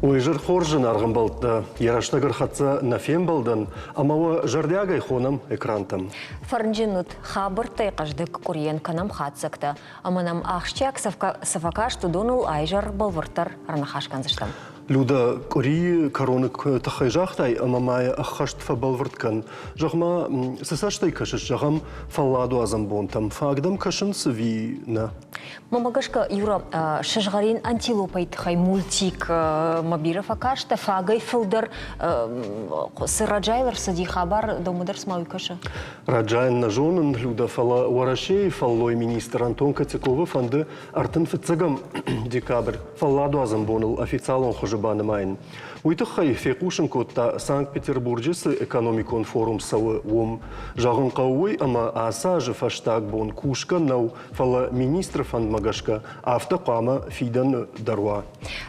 Ойжыр хоржын арғын балды, яраштагыр қатса нафен балдан, амауы жардягай хонам экрантам. Фарнжинут хабыртай қаждық көрен канам қатсықты, аманам ақшчак сафакаш тудонул айжар балвыртар ранахашкан зыштам. Люда кори коронок тахайжахтай, амамай ахаштфа балвырткан. Жахма сысаштай кашыш, жахам фалладу азамбонтам, фагдам кашын сывина. Мамагашка Юра шажгарин антилопайт хай мультик мобиров акашта фагай филдер сыраджайлар сади хабар домудар смау каша. Раджайн на жонын люда фала уарашей фаллой министр Антон Катякова фанды артын фицагам декабрь фалладу азамбонул официалон хожебаны майн. Уйтахай фекушын котта Санкт-Петербурджес экономикон форум савы ом жағын қауой, ама асажы фаштаг бон кушка нау фала министр фандмагашка автоқама фидан даруа.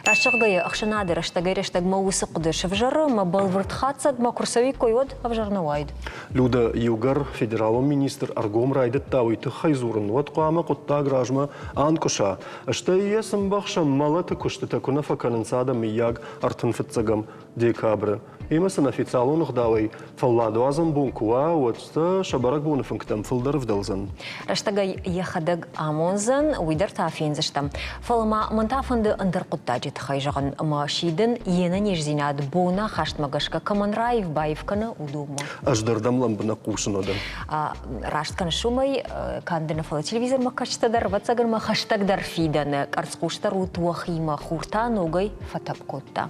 Рашчағгай ақшанады раштагай раштаг мауысы құды шывжары, ма балвырт хатсад, ма курсовик койод авжарнавайды. Люда югар федералом министр аргом райдет та уйтахай зурын ватқама құтта гражма анкуша. Ашта иесім бақша малаты күштіті күна факанынсада мияг артын фитца декабрь. Имасан официалон ухдавай фалладу азамбун куа, вот шабарак буны функтам филдер вдалзан. Раштагай яхадаг амонзан уйдар тафин заштам. Фалама монтафанды андыр куттаджит хайжаган машидын ена нежзинад буна хаштмагашка каманраев баевканы удума. Аждардам ламбына кушынодан. Рашткан шумай кандына фала телевизор макачтадар ватсагар ма хаштагдар фиданы карцкуштар утуахима хурта ногай фатапкотта.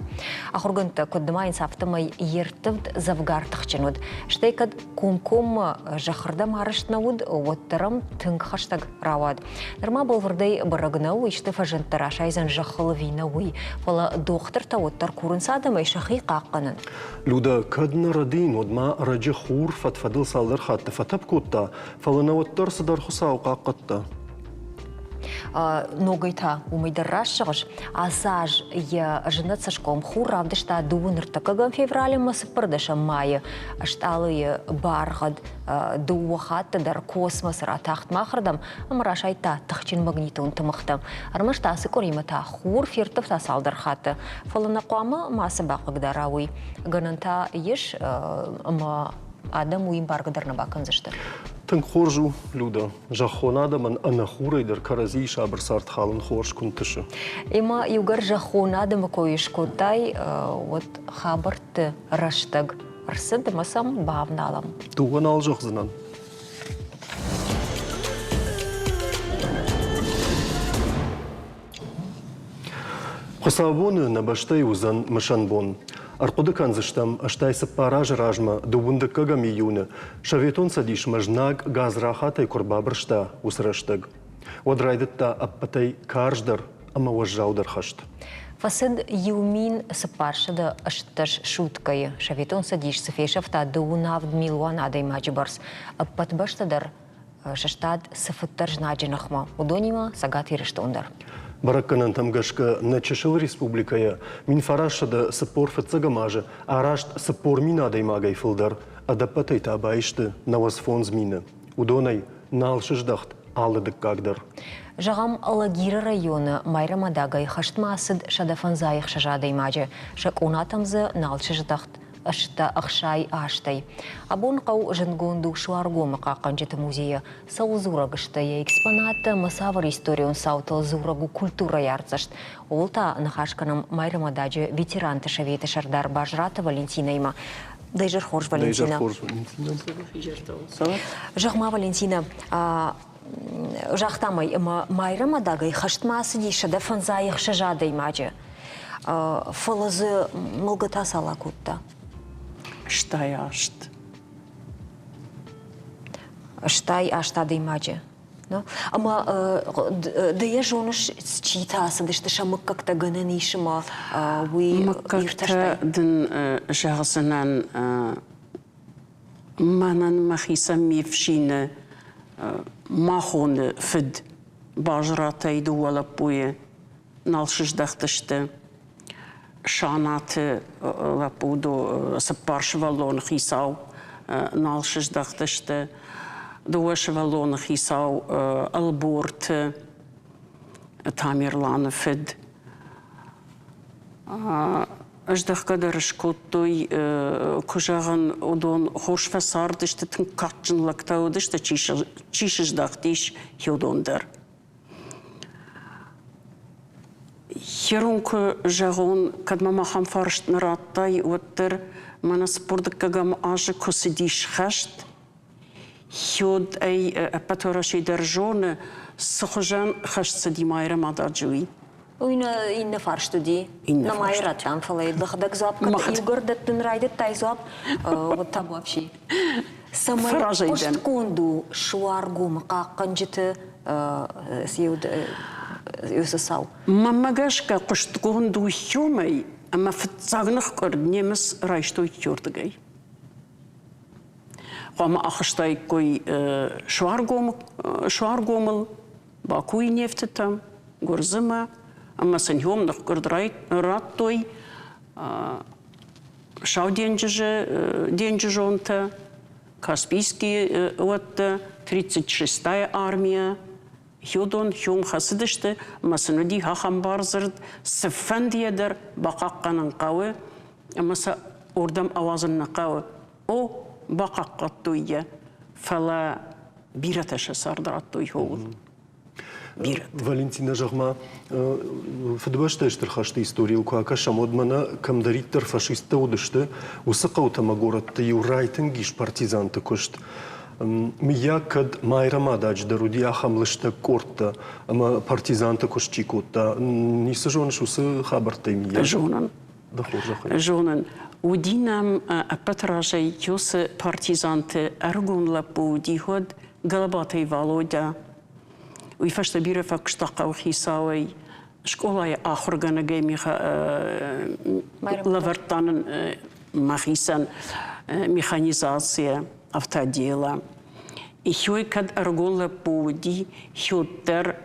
Ахурганта коддамайн сафтамай ертывд завгартықчынуд. Штайкад кум-кум жахырда марыштнауд, оттарам тынг хаштаг равад. Нырма болвырдай барагнау, ишты фажынтара шайзан жахылы винауи. Фала доқтыр та оттар курынсадамай шахи қаққанын. Люда кадна радин, одма раджи хур фатфадыл салдар хатты фатапкотта. Фалана оттар садар хусау қаққатта. Ногайта умайдар расшығыш, асаж я жынат сашком хур авдышта дуыныр тақығын феврале масы пырдаша майы, ашталы барғад дуахатты дар космосыр атақт мақырдам, амыраш айта тақчин магнитон тымықтым. Армаштасы көремета хур фертів тасалдар хаты. Фалына қуамы масы бақығдар ауы. Ғанынта еш адам уйым барғыдарына бақын зышты. Тынг хоржу, Люда, жахонадаман анахурайдар карази шабыр сарт халын хорж күнтіші. Има югар жахонадамы койыш котай, вот хабырты раштаг. Арсынды масам бавналам. Туған ал жоқзынан. Қосабоны набаштай узан мышанбон. Арқуды канзыштам, аштайсы параж ражма, дубунды кагам июны, шаветон садиш мажнаг газрахатай курбабыршта усраштаг. Одрайдытта аппатай карждар, ама уажжаудар хашт. Фасид юмин сапаршада ашташ шуткай, шаветон садиш сафешавта дуунавд милуан адай маджибарс, аппатбаштадар шаштад сафыттар жнаджинахма, удонима сагати рештондар. Баракканан тамгашка начешил республикая, минфарашада сапор фацагамажа, арашт сапор минадай магай филдар, адапатай табайшты навасфон змина. Удонай налшыждахт алыдык кагдар. Жағам Алагира районы майрамадагай хаштмасыд шадафанзайық шажадай мажы, шакунатамзы налшыждахт. Ашта ақшай аштай. Абон қау жынгонду шуаргомы қаққанжеті музейі саузурагыштая экспонаты масавар историон саутыл зурагу культура ярцашт. Олта нахашканым майрамададжы ветеранты шаветі шардар бажраты Валентинайма. Дайжыр хорж Валентина. Жағма Валентина. Жақтамай майрамадагай хаштмасы дейшада фанзайық шажадай мажы. Фалазы мылгыта сала кутта. Штай ашт. Штай ашта деймаджи. Ама дая жоныш читасы, дышты шамык как-то гынын ишыма уй как-то дын жағысынан манан махиса мевшины махоны фид бажратай дуалап буе налшыждақтышты. Шанаты лапуду сапаршвалон хисау налшыждақтышты. Дуашвалон хисау алборт Тамерланы фид. Аждах кадар шкоттой кожаган одон хош фасардышты тын катчынлактаудышты чишыждақтиш хёдондар. Херунку жагон кадмамахам фаршт нараттай оттыр мана спордыккагам ажы косидиш хашт хёд ай патораши держоны сухожан хашт садимайра мададжуи. Уйна инна фаршту ди. На майра там фалай дах зап кат игор даттын райдет тай зап вот там вообще. Самай постконду шуаргу макаканжыты сиуд юсасау. Мамагашка постконду хёмай ама фцагнах кор немес райштой чёртыгай. Қама ақыштай кой шуаргомыл бакуй нефті там горзыма ама сеньомнах көрдрайт раттой шау денджижонта Каспийский отта 36-я армия хёдон хём хасыдышты ама сенуди хахам барзырд сыффандиядыр бақаққанын қауы ама ордам авазынна қауы о бақаққаттуйя фала бираташа сардыраттуй хоғыл. Валентина Жахма, федбашта эштърхашты история, ука шамодмана към дариттер фашистта удышты, усақаута магоратта юрайтын гиш партизанты көшт. Мия кад майрама дач даруди ахамлышта кортта, ама партизанты көшт чикотта. Нисы жоныш усы хабарта мия? Жонын. Жонын. Удинам патражай юсы партизанты аргунла по диход галабатай Володя. Уй фашта бирефа кштаqa вхисауй школай ахургана геймиха лавертанын махисан механизация автодела. И хёй кад аргунла по ди хёттер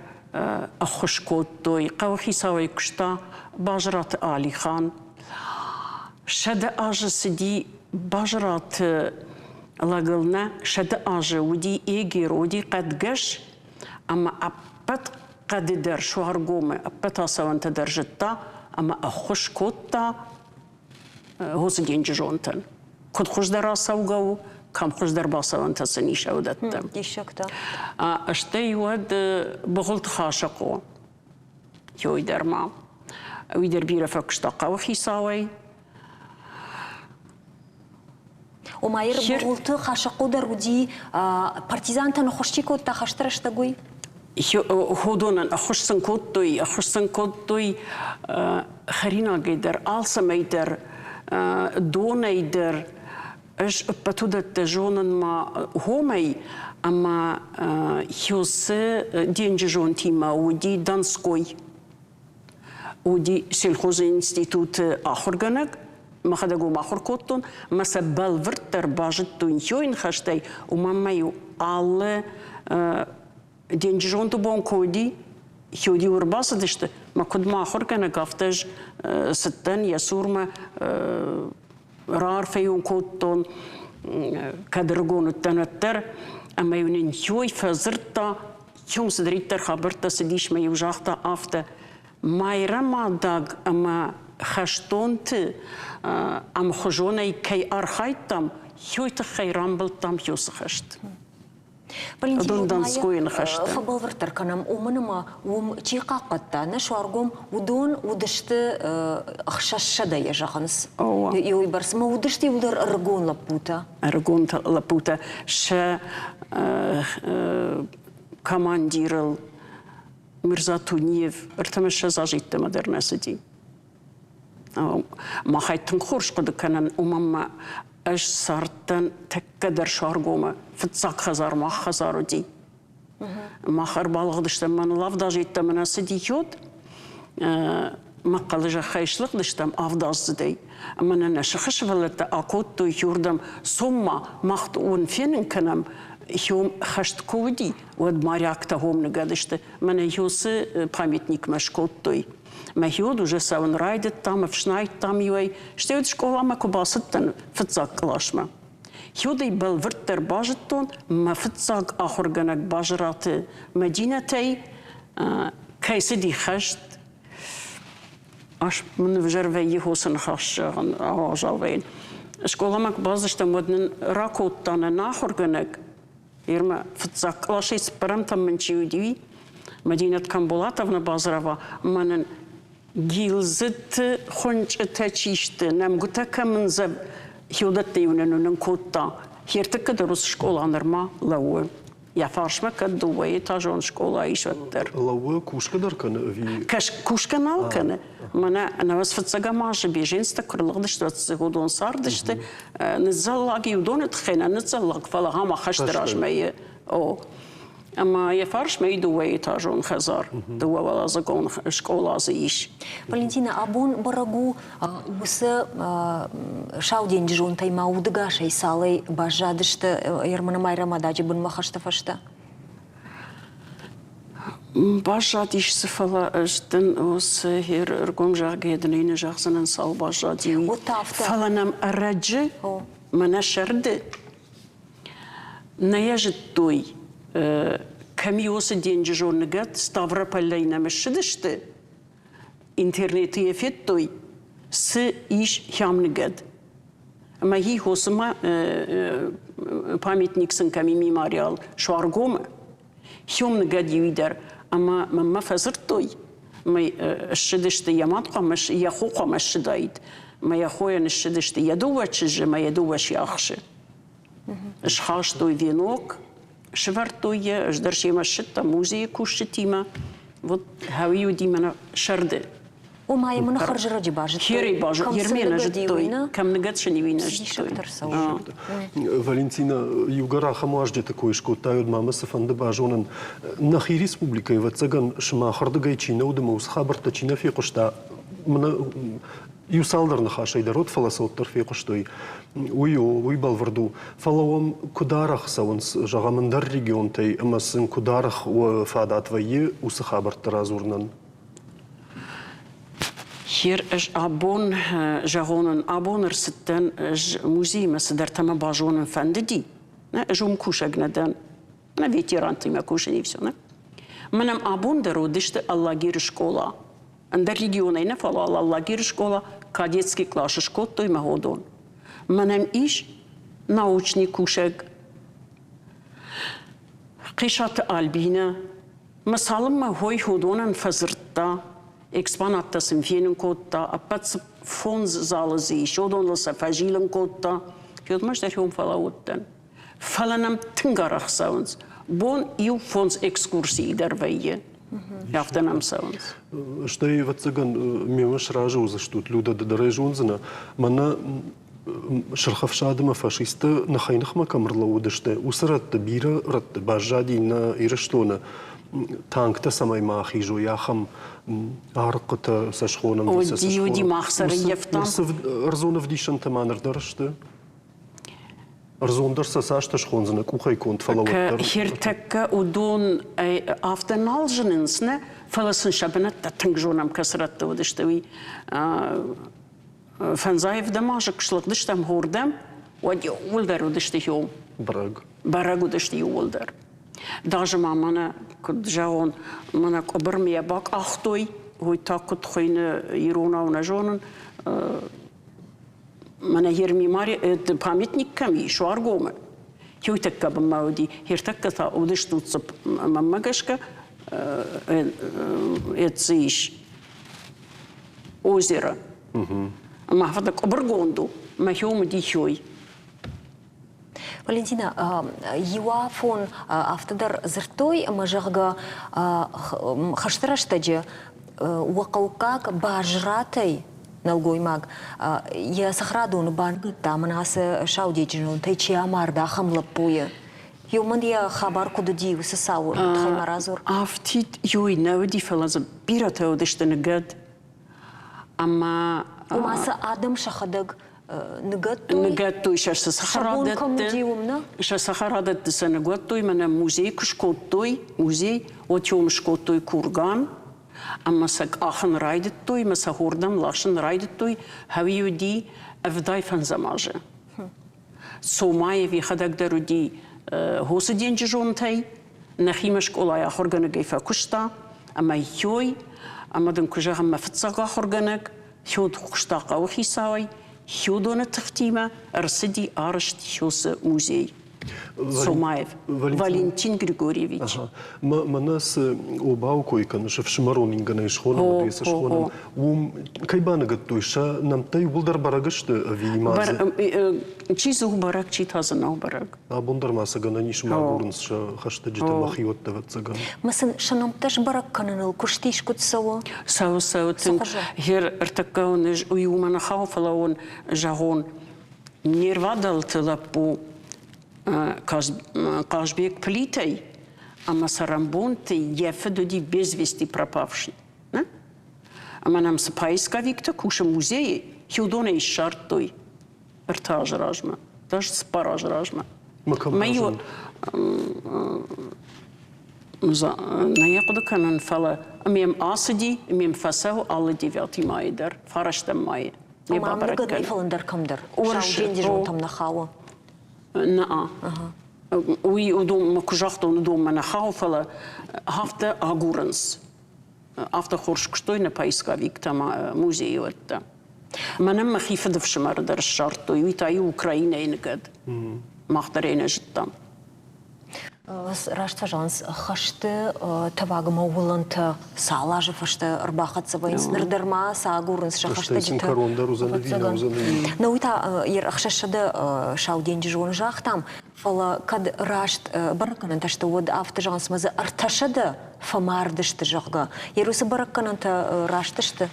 ахушкоттой қавхисауй кшта бажрат Алихан. Шада ажы сиди бажрат лагылна, шада ажы уди эгер уди кадгаш, ама аппат кадидер шуаргоме, аппат асаванта держитта, ама ахуш котта хосы денджижонтан. Код хуждар асаугау, кам хуждар басаванта сыниш аудатта. Дишакта. Аштай уад бұғылт хашако, йойдерма. Уйдер бирефа кштаqa вхисауай. Омайыр бұғылты қашықудар уди партизантаны қошчикотта қаштырыштагуй? Ходонан ақышсын кодтой харина гейдер, алсамайдер, донайдер, үш үппатудатты жонын ма хомай, ама хёсы денжі жон тима уди Донской, уди сельхозы институты ахырганаг, махадагу махор коттон, маса балвырттар бажыттуын хёйн хаштай, умаммаю аллы денджижонту бон коди, хёди урбасыдышты, ма куд махор кана гафтаж сыттан ясурма рар фейон коттон, кадыргонуттан öттер, ама юнин хёй фазырта, хём сыдриттар хабырта сидиш ма южахта афта, майрама даг, ама хаштонты, ам хожонай кай архайтам, хёйты хайрам былтам хёсы хашт. Валентина, фабалвартар канам умыныма чиқақатта, нашуаргом удон удышты ахшашшада яжағыныз. Йой барсыма удышты удар аргон лапута. Аргон лапута. Ша командирал Мирза Туниев ыртымыша зажитты модернесіди. Махайтын хорш қыды канан умамма әш сарттан тәккәдір шаргома фытсақ хазар мах хазару ди. Махар балғыдыштан маны лавда житті мінасы дейот, маққалы жақайшылық дыштам авдазды дей. Мана нәшіқыш валетті акотты юрдам сомма мақты он фенін канам хём хашт ковди, уад марякта гомны гадышты. Мана юсы памятник мәшкоттой. Махиод уже саван райдет там, вшнайт там юай. Штеют школа ма кубасыттан фытсак калашма. Хиодей был вырттер бажыттон, ма фытсак ахурганак бажыраты Мединатей, кайсыди хашт. Аш من вжерве хосын хашан ажалвейн. Школамак базышта моднын ракоттаны нахоргынек. Ирма фцаклашис парамтам менчиудиви. Мадинат Камбулатовна Базарова манын гилзит хонч тачишты. Нам гутака менза хилдатты юненунын котта. Хертыка дурус школанырма лауы. Я фаршма каддуэ тажон школа ишваттер. Лауы кушкадар каны ви... Каш кушкан алканы. Мана навас фацага мажа беженста курлагдышты вацгудон сардышты. Низаллаги удонет хена низаллаг фала хама хаштыраж мeye. О. Ама я фаршма идуэ тажон хазар. Дуа вала загон школа за иш. Валентина, абон барагу усы шауден жон тайма удыга шайсалай бажадышты ермана майрамадачы бун махашты фашта? Бажад ишсы фала ыждын осы хер ыргом жағгедін үйні жақсынан сал бажад үй. Фаланам араджы мана шарды. Ная жыттой ками осы денжі жонығат Ставропольлайна мәшідішті. Интернеті ефеттой сы иш хямнығат. Ама хи хосыма памятниксын ками мемориал шуаргомы. Хямнығат юйдар. Ама мама фазыртой. Май шидышты яматқа маш яхоқа машидайд. Май яхоян шидышты ядувачыжы, май ядуваш яхшы. Шхаштой венок. Швартуя, ждаршима шитта музей кушитима. Вот хавию димана шарды. О май мына харжыра жибажы. Хери бажы, ермена життой. Камнагат шанивина життой. Валентина, югара хамуажде такой шкотай от мамасы фанды бажонын. Нахи республика и вацаган шма хардыгай чина удыма усхабарта чина фекушта. Мына юсалдар хашайдар от фаласоттар фекуштой. Уй балварду. Фалауам кударах сауынс жағамындар регионтай, амасын кударах фадат вайе усхабарта разурнан. Hier is abon jagonen aboner sitten museum se der tama bajonen fandedi. Ne jom kushagnadan. Na ветеранты ма кушани и всё, не? Манам абон деродиште Аллагир школа. Анда регионе не фала Аллагир школа, кадетский класс школ той маходон. Манам иш научный кушаг. Qishat Albina. Masalım ma hoy hodonан fazırtta. Exponatta simfinin kotta, apats fonds zalezi, şodonlasa fajilen kotta. Yodmaş der hom fala otten. Falanam tingarach sounds. Bon iu fonds ekskursi der veye. Jaftanam sounds. Что и вацаган мемаш ражу за что люда дорежунзна, мана шархавшадыма фашиста нахайнахма камрлаудыште, усрат бира рат бажади на ирештона. Танкта самай махи жо яхам арқыта сашхонам виса сашхонам. О, диуди махсары ефтам. Арзонов дишан таманар дарышты. Арзондар сасашта шхонзана кухай конт фалауаттар. Хертекка удон автоналжынынсны фаласын шабанатта тыңжонам касратты удыштыви. Фанзаев дамажы кышлықдыштам хордам, уади улдар удышты хем. Бараг. Бараг удышты улдар. Даже мамана куджаон мана кобырмия бак ахтой хой такут хойны иронауна жонын мана ерми мари памятник ками шуаргомы хёйтакка бамауди хертакка та удыштуцып мамагашка эциш озеро махвада кобыргонду махёмы дихёй. Валентина, юафон автодар зыртой мажарга хаштараштаджи уақаукак бажратай налгоймаг я сахрадун банг таманасы шаудеджинун тайчи амарда хамлапуя. Юмандия хабар кудуди усасау тхаймаразур. Афтит юй навди фалаза пирата одештенегад. Ама умаса адам шахадаг Негаттой шас сахарадат сенегаттой мана музей кшкоттой музей отём шкоттой курган amma sak achen rijdt toe, maar ze hoorden lachen rijdt toe, hebben jullie die afdij van zamaje. Zo maar wie had ik daar die hoesedentje zontij, na chemisch kola ja horgane geven kusta, maar joy أما دن كجاهم ما فتساقا خرجنك شود خشتاقا وخيساوي شودون تختيمة أرسدي أرشت شوس موزي Сомаев, Валентин Григорьевич. Манас обауко и кануша в шмаронинга на ишхона, на ишхона. Кайбана гатуиша нам тай булдар барагашты авимазе. Чизу барак, читазана барак. А бундар маса гана ниш магурнс ша хашта джита махиот тавацага. Масын шанам таш барак кананыл куштиш кутсаво. Сау тин хер артакаунеш уюмана хауфалаун жагон нервадал тылапу Кажбек плитой, а Масарамбонте ефедоди без вести пропавший. А мы нам сапайска викта куша музеи, хилдоне из шартой, ртаж ражма, даже спараж ражма. Мою на якуда канан фала, мем асади, мем фасау алла 9 майдар, фараштам май. Мам нагадай фаландар камдар. Шауден дежон там нахало. نعم وي ودوم مكجاختون ودوم من خاوفلا هفته أغورنس هفته خورش كشتوي نبايسكا فيكتا موزي وتا منم خيفة دفش مرد الشرط ويتاي أوكرانيا ينقد مختارين جدا Рашта жанс хашты тавагы мауланты салажы фашты арбахат савайнс нырдырма саагурынс шахашты житы. Науита ер ахшашады шауденжі жон жақтам. Фала кад рашт бараканан ташты од авты жанс мазы арташады фамардышты жағға. Ер осы бараканан та раштышты.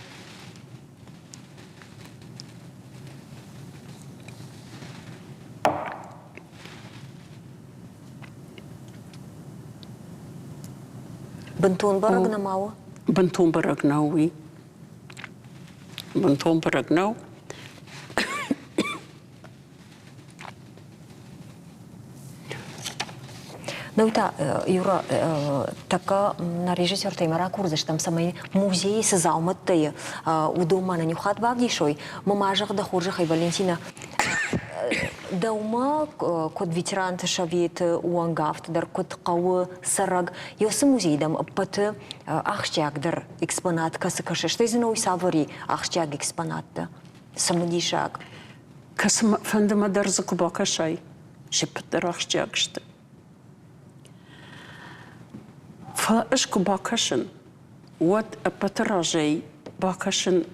Бантон барагна мау? Бантон барагна, oui. Бантон барагна. Наута, Юра, така на режиссер Таймара Курзыш, там самый музей сызалматты, удома на нюхат вагдишой, мамажах да хоржах и Валентина. Даума код ветеран ташавит уангафт дар код кау сараг ёсы музейдам паты ахчак дар экспонат касыкашы что из новой савари ахчак экспонатта самодишак касым фандама дар закубакашай шепттер ахчак шты фа эш кубакашын вот патражей бакашын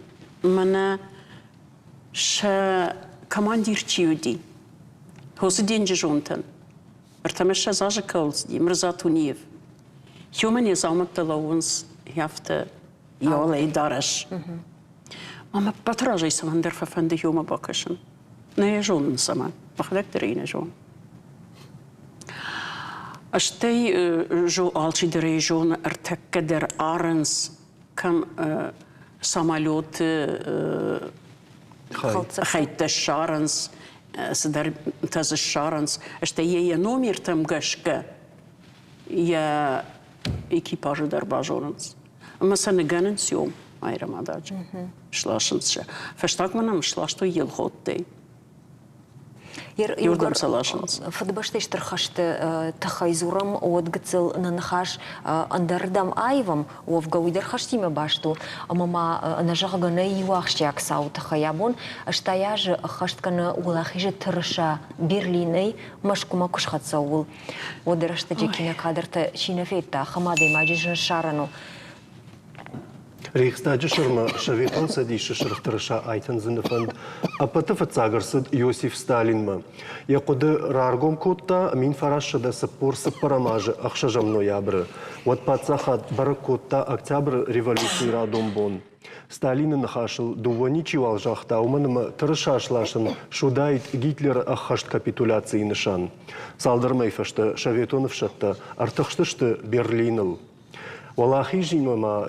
мана ша командир чиуди Хосы деньги жонтан. Артамеша зажа калсди, мрза Туниев. Хёмане заматта лаунс яфта ялай дараш. Мама патражай саман дерфа фанды хёма бакашын. На я жонын саман. Бахадак дерейна жон. Аштей жо алчи дерей жон артаккадер аранс кам самолеты хайта шаранс сдар таза шаранс, что я номер там гашка, я экипажу дарбажоранс. Мы санеганен сьем, айра мададж, шлашенс. Фештаг манам шла, что ел хотты. Юрдам салашенс. Фадбаштеш терхашты тахайзурам отгцел на нахаш андардам айвам овгауидер хаштиме башту, мама нажагана юахштяк сау тахаябон, штаяж хашткана улахиже тырша Берлиней машкума кушхатсаул. Одерашты жекине кадырты шинефетта хамадей маджижын шарану. Рейхстаджи шырма шаветан садиши шырхтырыша айтын зыныфанд апаты фацагарсыд Йосиф Сталинма. Якуды раргом котта мин фарашыда сыппор сыппарамажы ақшажам ноябры. Вот пацахат бары котта октябрь революции радомбон. Сталины нахашыл дувани чивал жахта уманыма тырыша ашлашын шудайт Гитлер ахашт капитуляции нышан. Салдырмай фашты шаветонов шатта артықштышты Берлиныл. Валахижма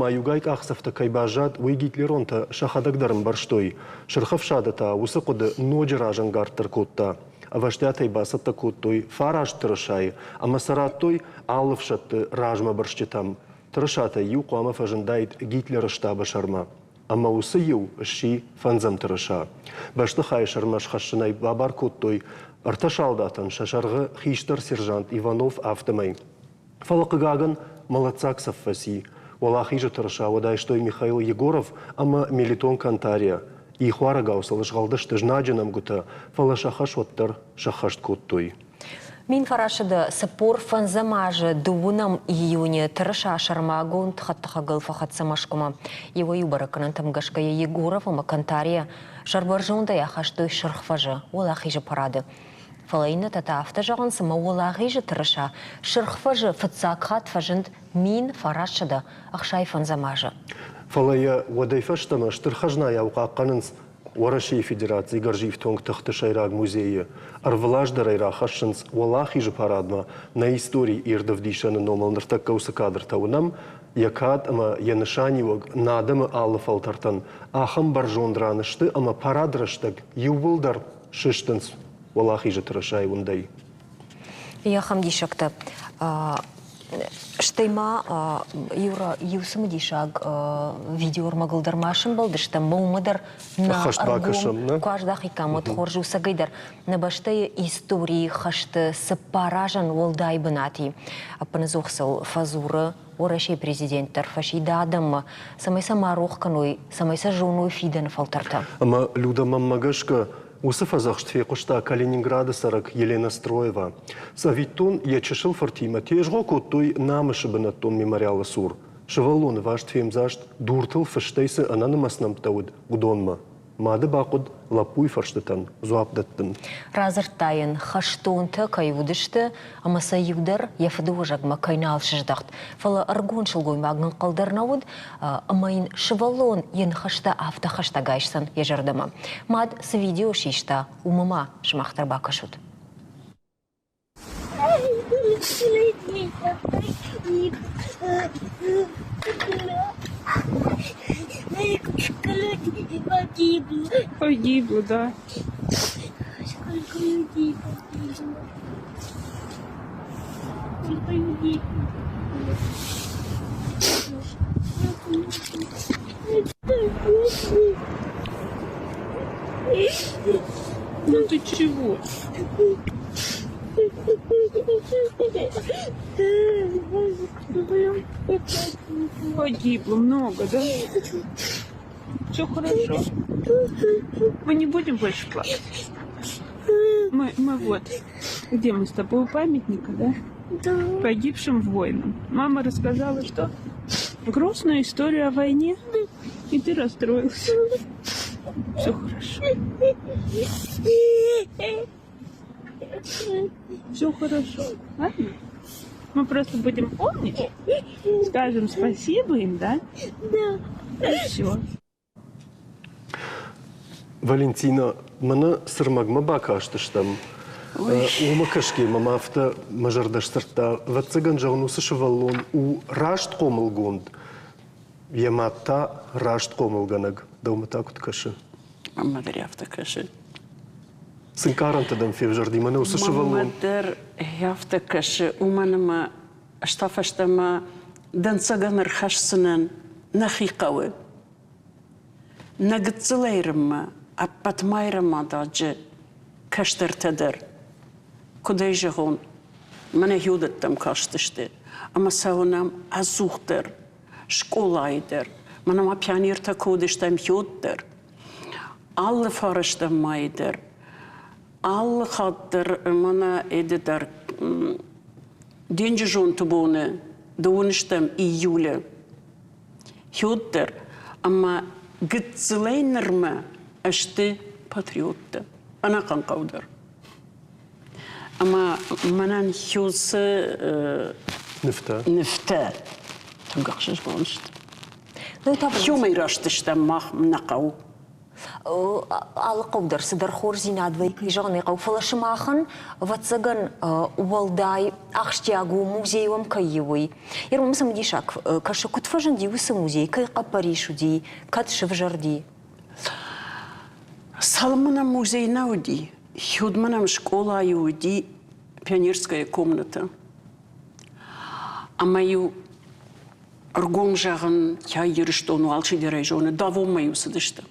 югайк ахсафта кайбажат уй Гитлеронта шахадагдарым барштой. Шырхавшадата усықуды ноджиражан гарттыр котта. Аваштятай басатта коттой фараж тырышай, а масараттой алывшатты ражма баршчетам. Тырышата ю қуама фажындайт Гитлер штаба шарма. Ама усы ю ши фанзам тырыша. Башты хай шармаш хашынай бабар коттой арташалдатын шашарғы хиштар сержант Иванов автомай. Фалақығағын малацак саффаси, Валахи же тырыша, водай что и Михаил Егоров, ама Мелитон Кантария. И хуара гаусал, жгалдышты жнаджанам гута, фала шахаш ваттар шахашт куттуй. Мин фарашыды сапор фанзамажы дуунам июне тырыша шармагун тхаттыхагыл фахатсамашкума. Его юбараканан тамгашкая Егоров, ама Кантария, шарбаржонда яхаштой шырхфажы, Валахи же парады. Фалайна тата автожағын сыма Валахи же тырыша, шырхфажы фатсакхат фажынд мин фарашыды ақшай фанзамажы. Фалая вадайфаштама штырхажна яуқаққанынс Варашей Федерации Горжиев Тонг Тахтышайраг музея. Арвлаждарайра хашшынс Валахи же парадма на истории ирдавдишаны номал нартаккаусы кадр таунам, якад ама янышанивог надамы аллы фалтартан, ахам баржондранышты ама парадрыштаг ювылдар шыштынс Валахи же тырышай ундай. Я хамдишакта. Штейма юра юсым дишаг видеор магылдармашым болды, что мумыдар на аргум каждый хикамот хоржу сагайдар на баште истории хашты сапаражан волдай бнати. Апанзухсал фазура Варашей президенттар фашида адам самай самарох каной самай сажону фиден фалтарта. Ама люда маммагашка Усыф азахштфе кушта Калининграда сарак Елена Строева. Савитон я чешил фортима тежго коттой намышы бынаттон мемориала сур. Шевалон ваштфем зашт дуртыл фаштейсы ананымаснам тауд гудонма. Мады бақуд лапуй фарштытан зуапдаттын. Разыртайын хаштонты кайвудышты, ама саюдар яфдуожак макайнал шыждақт. Фала аргон шылгой магнын қалдарнауд, амайын шывалон ен хашта авта хашта гайшсан ежардама. Мад с видео шишта умыма шмахтар бакашут. Погибло, да. Сколько людей погибло. Ну ты чего? Погибло много, да? Все хорошо. Мы не будем больше плакать. Мы вот, где мы с тобой у памятника, да? Да. Погибшим воинам. Мама рассказала, что грустную историю о войне, и ты расстроился. Все хорошо. Все хорошо. Ладно? Мы просто будем помнить, скажем спасибо им, да? Да. И все. Валентина, мана сырмагма бакаштыштам. Умакашки мамафта мажардаштарта вацыган жаунусы шываллон у рашт комылгонд. Яматта рашт комылганаг. Даумата куткашы. Мамадряфта каши. Сынкарантадан февжарди мана усы шываллон. Мамадр яфта каши уманама штафаштама дансаганыр хашсынын нахикавы. Нагыцылайрыма, аппатмайрыма даджы каштыртадыр. Кудай жығын, мана юдаттам каштышты. Ама саунам азуқтыр, школайдыр. Манама пионерта кодыштам юддыр. Аллы фарыштам майдыр. Аллы хаттыр, мана эдидер. Денжі жон тубуны, дуыныштам июлі. Юддыр, ама гыцылайнырма ашты патриотты. Ана қанқаудыр. Ама манан хюсы нефта. Тугақшыш болышты. Хюмай раштыштам мах нақау. Алқаудар сыдар хорзина двойки жағын еқау фалашымақын ватсаган уалдай ақштиагу музейвам кайевой. Ермам сам дишак, каша кутфажан дивысы музей, кайқа Паришу ди, кат шевжарди. Салманам музей науди, хюдманам школа юди, пионерская комната. А мою аргон жағын я еріштону алши дерай жоны, даво мою сыдышты.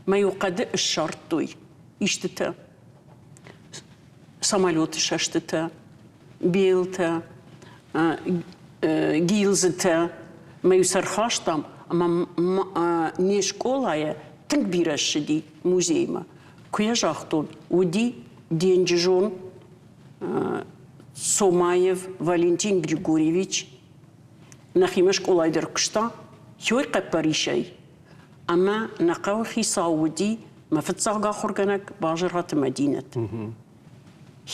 Мою қады шартой, иштіті. Самолеты шаштыты, белті, гилзіті, ما يسرخاش تام أما نيشكولايا تنكبيرش دي موزيما كويا جاختون ودي دينجيجون سومايف فالنتين غريغوريفيتش نخيمش كولاي دركشتا هوي قبري شيء أما نقاوخي سعودي ما فتزاغا خورغانك باجرات مدينة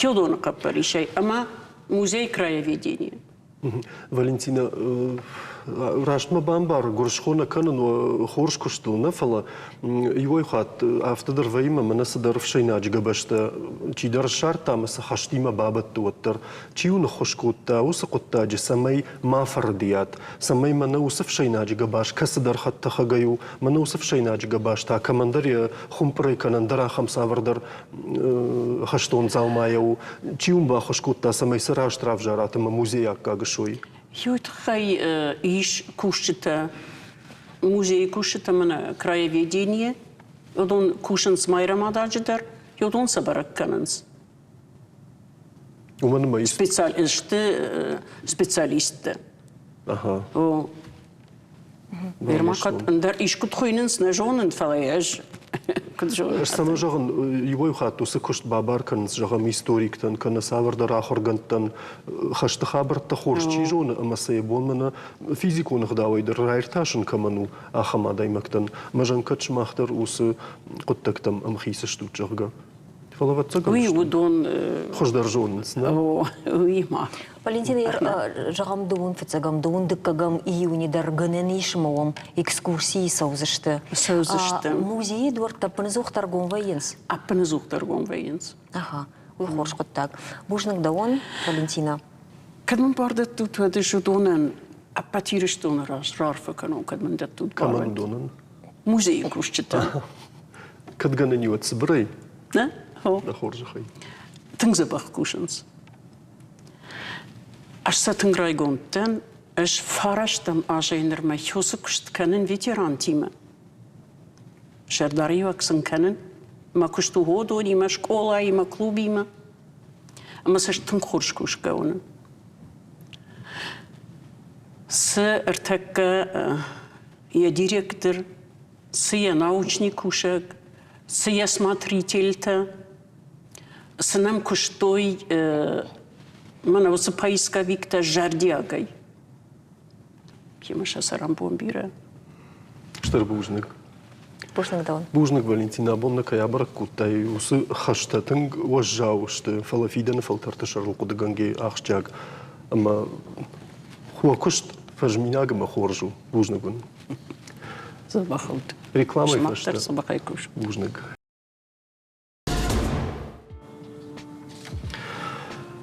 هيودو نقبري شيء أما موزي краеведения. Валентина, рашма бамбар, горшхона канан, хоршку что нафала, его хат, автодар ваима, манасадар в шейнач габашта, чидар шартам, сахаштима бабат туаттар, чиуна хошкутта, усакутта, самай мафардият, самай манаусов шейнач габаш, касадар хатта хагаю, манаусов шейнач габаш, та командария хумпрей канандара хамсавардар хаштон залмаяу, чиумба хошкутта, самай сараш травжарата, музеяк кагашуй. Хьют хай иш кушчета музей кушчета мана краеведение, йодон кушен с майрама дадждар, йодон сабарак кананс. У мене має специалисты. Ага. О. Вермакат андер иш кутхуйненс нажонен фалаяж. Сама жаган его хат усы кушт бабаркан с жагам историктан кана савардар ахоргантан хашта хабарта хоршчи жона ама сейбон мана физику нагдавайдар райташен каману ахамадай мактан мажан качмахтар усы куттактам амхиса штучага. Фалават цаган. Oui, удон хождар жонс, на. О, oui, ма. Валентина, жагам дуун фицагам дуун дыккагам июни дарганен ишмовом экскурсии саузышты. Саузышты. Музей дуар таппынызух торгон вайенс. Аппынызух торгон вайенс. Ага, уй хорш коттак. Бужнак даон, Валентина. Кадман бардат тут вады жудонен апатириштон рарфа канон, кадман дат тут Каман гарват. донан. Музей кушчета. Кадганен юат сбрей. Да? О. Да хоржахай. Тыңзабах кушанс. Аш сатынграй гонтен, аш фараштам ажайнер ма хёсы кушт канен ветеран тима. Шердари ваксын канен, ма кушту ходу, има школа, има клуб, има. Ама саш тың хорш куш гаунен. С артака я директор, с я научник кушак, с я смотритель-то, с нам куштой мана осы поисковик-то жардиагай. Кемаша сарам бомбира. Штар бужник. Бужнак даон. Бужник Валентина бонна каябарак куттай усы хаштатың уажжауышты фалафиданы фалтарты шарлыку дыганге ахчаг. Ама хуа кушт фажминагама хоржу бужнагун. Забахалт. Рекламой Шмактар фашта. собахай куш. Бужник.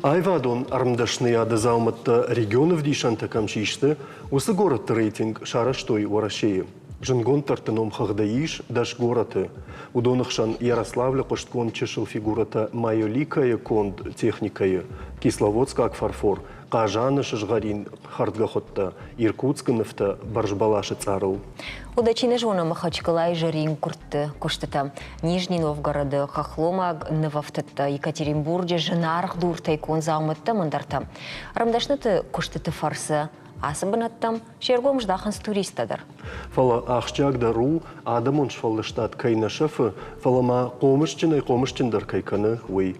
Айвадон армдашные адазауматта регионов дишанта камчишты, усы город рейтинг шараштой урашеи. Жингон тартаном хахдаиш даш городы. Удонахшан Ярославля кошткон чешил фигурата майоликая конд техникая. Кисловодск ак фарфор. Кажаны шажгарин хардгахотта. Иркутск нефта баржбалаши цару. Удачины жона Махачкала и Жарин Курты, Куштата, Нижний Новгород, Хохломаг, Новофтата, Екатеринбурге, Женарх, Дурта и Конзауматта, Мандарта. Рамдашнаты Куштаты фарсы, асыбынаттам, Шергом ждаханс туристадар. Фала ахчак дару, адамон шфаллаштат кайна шефы, фалама комышчиндар кайканы уй.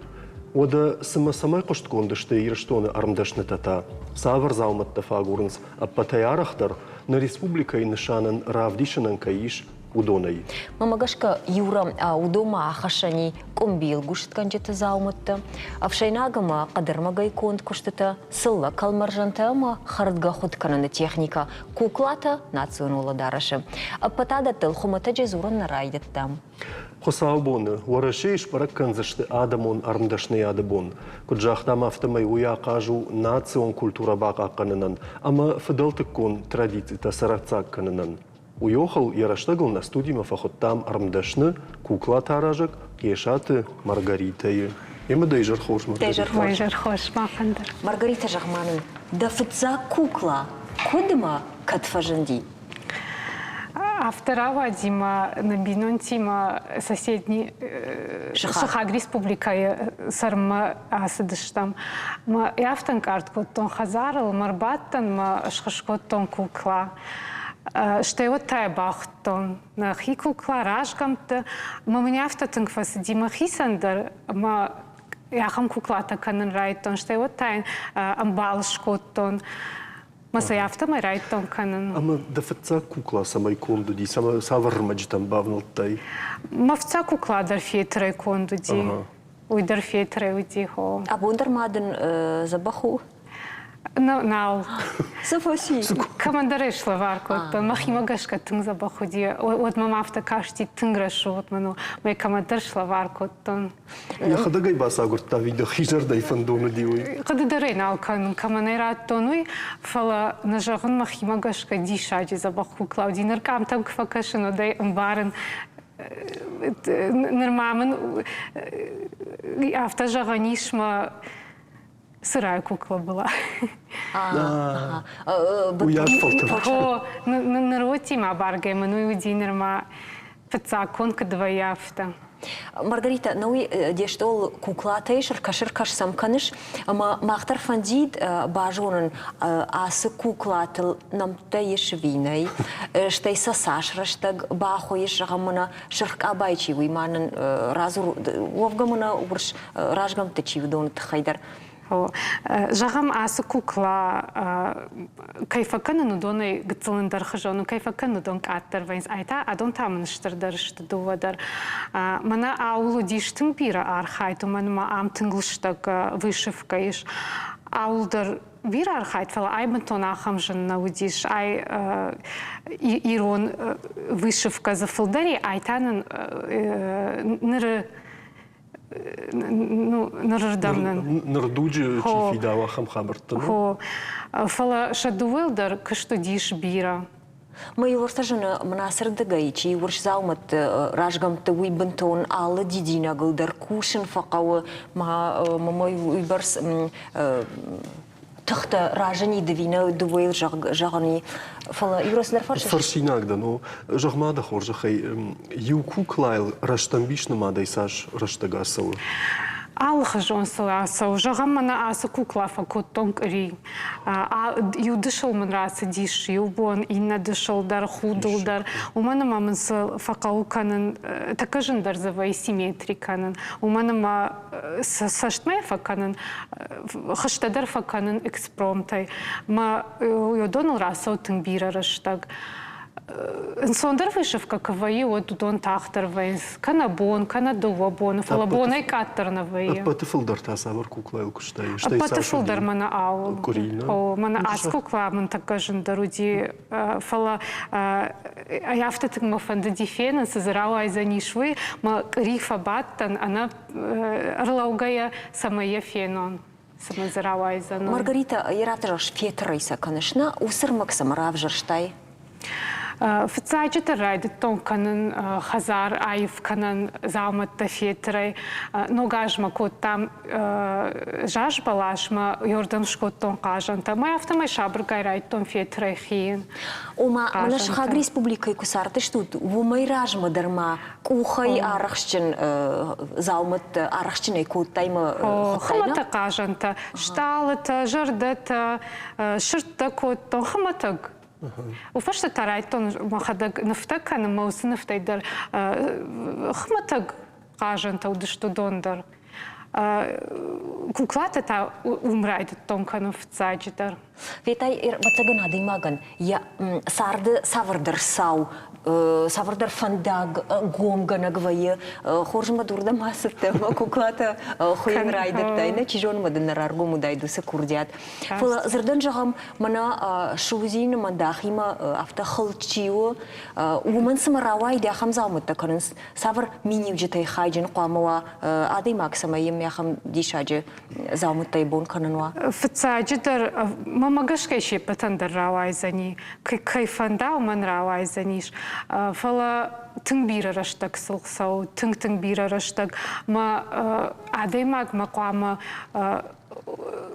Ода сама кошткондышты ирштоны армдашны тата. Савар зауматта фагурынс, а патаярахтар на республика и нышанын равдишанын каиш удонай. Мамагашка Юра удома ахашани комбил гуштканчеты зауматта. А в шайнагама кадармагай конд куштата сылла калмаржанта ама хардга хуткананы техника куклата национала дарашы. А патада тыл хумата джезуран нарайдаттам. Хосаубоны, уарашейш паракканзашты адамон армдашны адабон. Куджахтам автомай уя кажу национ культура бака кананан, ама федалтыккон традицита сарацак кананан. Уйохал яраштагыл на студима фахоттам армдашны кукла таражак кешаты Маргаритайы. Ема дейжар хош Майжар хош махандар. Маргарита Жахманын, да фыца кукла, кудыма катфажанди? автора Вадима Набинон Тима соседний Шахаг Республика Сарма Асадыштам. Ма яфтан карткоттон Хазарл Марбаттан ма Шхашкоттон кукла. Что его тайбахтон на хикукла ражгамта. Ма меня автотын квасадима хисандер ма яхам куклата канен райтон. Что его тай амбалшкоттон. Масаяфта май райтон канен. Ама да фца кукла самай кондуди, сама савармаджи там бавналттай. Мавца кукла дарфетрей кондуди. Уй дарфетрей удихо. А бундер маден забаху? Нау. Софоси. Командареш лаварко, махима гашка тын забахуди. От мамафта кашти тынграшу, от ману май командареш лаварко тон. Я хадагай баса гурта видео хижардай фандону диуй. Кады дарей наукан команера тонуй, фала нажаган махима гашка дишаджи забаху Клаудинер кам там кфакашено дай амбарен. Нормамен автожаганишма сырая кукла была. Уяж фалтер. О, на роти ма баргай, ману иуди норма пацакон кадваяфта. Маргарита, науи дештол куклатай шыркаш самканыш, ама махтар фандид бажонын асы куклатыл намта ешвинай, штай сасаш раштаг бахо ешрагамына шырка байчи уйманын разур вовгамына урш ражгам тачивдон тхайдар. Жагам асы кукла кайфаканы нудоны гцылындар хажону кайфаканы нудон каттар вайнс айта адон тамыныштырдар штыдувадар. Мана аулу диштың бира архайту манма ам тыңглыштаг вышивка иш. Аулдар бира архайт фала айбантон ахамжын наудиш ай ирон вышивка зафылдари айтанын ныры Нардуджи чифидава хамхабартан. Хо, фала шадувелдар кыштудиш бира. Мы юрстажына мынасырдыгай, чи юрш заумат ражгамты уйбантон алла дидина гылдар кушын фақауы мамай уйбарс тахта ражани девина дуэл жагани фала юрслар фарш. Фарсинагда, но жагмада хоржахай ю куклайл раштамбишна мадайсаш раштагасал. Аллах жонсаласа, жагам мана асы кукла факоттон кри. Ю дышал мен расы диш, ю бон инна дышал дар худылдар. У мана мамынсы факау канын такажындар завай симметриканын. У мана ма саштмай факанын, хаштадар факанын экспромтай. Ма йодонул раса отын бира раштаг. Сондар вышивка каваи от дон тахтар вайс, канабон, канадувабон, фалабонай каттарна вайи. Патыфылдар тасавар куклайл куштай. Патыфылдар мана аул. Курина. О, мана ас кукла ман такажындар уди фала аяфтатык мафанда дифена сазарала айзанишвы, ма рифа баттан, она арлаугая самая фенон. Самазарала айзану. Маргарита, яратыраш фетрайса, конечно, усырмак самаравжарштай. Фцаджита райдит тон канан хазар айф канан зауматта фетрай ногажма кот там жаж балашма йордан шкоттон кажанта май автомай шабргай райд тон фетрай хин. Ома наш хаг республика кусарты штут вумай ражма дарма кухай арахчин заумат арахчинай кот тайма хмата кажанта шталата жардата шыртта коттон хматаг. وفشت ترايتون ما خدك نفتك أنا موس نفتيدر خمتك قاجن تودشتو دوندر كوكلات تا умрайд тон кану фцаджидер. Ветай ватаган адимаган я сарды савардар сау савардар фандаг гомгана гвае хоржма дурда масыпты ма куклата хуен райдер тайна чижон мадан аргуму дайду се курдят. Фала зырдан жагам мана шузин мандахима авта хылчиу уман самаравай да хамзамытта канс савар минивжетай хайжин qamwa адимак самаем яхам дишаje замыттай бон кананва. Фцаджидер мамагашкай шепатандар равайзани кайфанда ман равайзаниш фала тыңбира раштак сылсау тыңбира раштак ма адемак мақама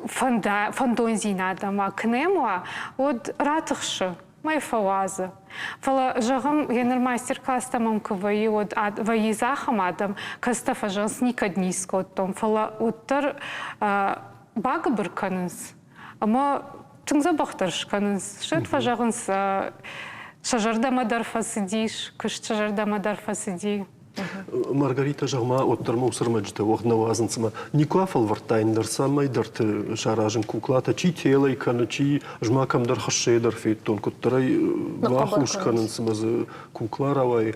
фандонзина дама кнемуа от ратыхшы май фауазы. Фала жағым генер мастер-класс тамам кваи от ваи захам адам кастафа жас никадниско оттом. Фала оттар бага бір каныз. Ама тыңза бақтарш каныз. Шет фажағынс шажарда дарфасы дейш, күш шажарда дарфасы дей. Маргарита жағма оттарма усырмаджды оғна вазынсыма. Никуафал вартайндар самай дарты жаражын куклата, чи телай каны, чи жмакамдар хашедар фейттон, коттарай вахуш канынсымазы кукларавай,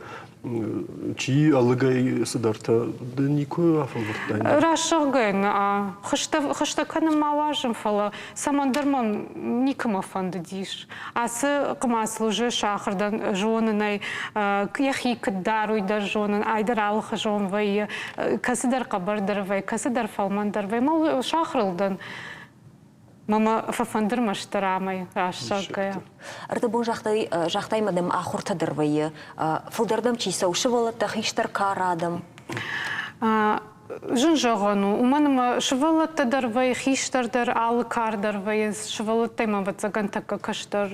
чи алыгай сыдарта, да никуафал вартайндар. Рашығын, хышта каным маважым фала, самандарман никама фанды дейш. Асы қымаслы жы шақырдан жонынай, яхи кыддар уйдар жонын, айдар алығы жон вай, касыдар қабардар вай, касыдар фалмандар вай, мал шақырылдан. Мама фафандырмаштырамай рашығын. Арты бұл жақтай мадам ақұртадыр вайы. Фылдардам чейсау шывалатта хиштар карадам. Жын жағану. Уманыма шывалаттадар вай, хиштардар, алы кардар вай, шывалаттайма ватсаган такка каштар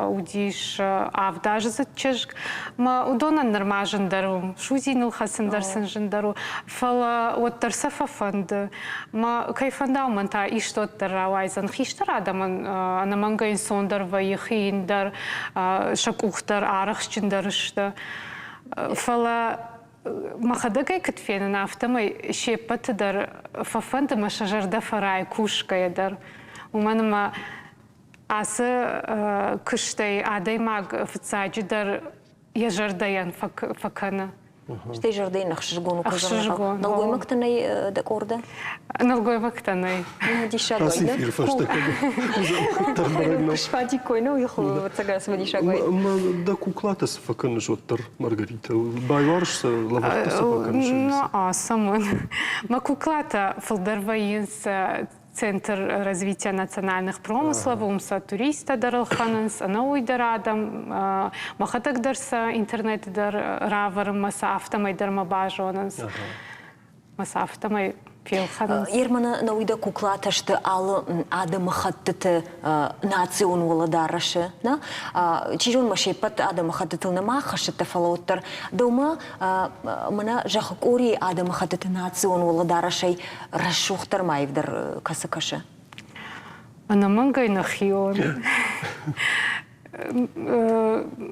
удиш авдажы затчежг. Ма удонан нормажындару, шузиныл хасындарсын жындару. Фала оттарса фафанды. Ма кайфандау манта иштоттар рауайзан. Хиштар адаман анаманга инсондар вай, хииндар, шакухтар, арахчындарышты. Фала махадагай кытфенен автомай шепатыдар фафанды машажарда фарай кушкаядар. Уманыма асы кыштай адаймаг фцаджидар яжардаян факана. Штей жардайын ақшыжгону Ақшыжгон. Налгой мақтанай декорда? Налгой мақтанай. Дишагой, да? Асифир фаштакады. Шпади койна уйху ватсагасыма дишагой. Да куклатас факаны жоттар, Маргарита. Байварышса, лавартаса факаны Ну, самын. Ма куклата фылдарвайынс Центр развития национальных промыслов, умса туриста дарылханынс, ана уйдарадам, махатагдарса интернетдар раварым маса автомайдар мабажонынс, маса автомай пелханынс. Ермана на уйда куклаташты алы ады махаттыты национ уладарашы, чижон машепат ады махаттытылны махашыты фалауттар. Дома мына жақық ори ады махаттыты национ уладарашай расшуқтар майвдар касы-кашы. Ана мангайна хион.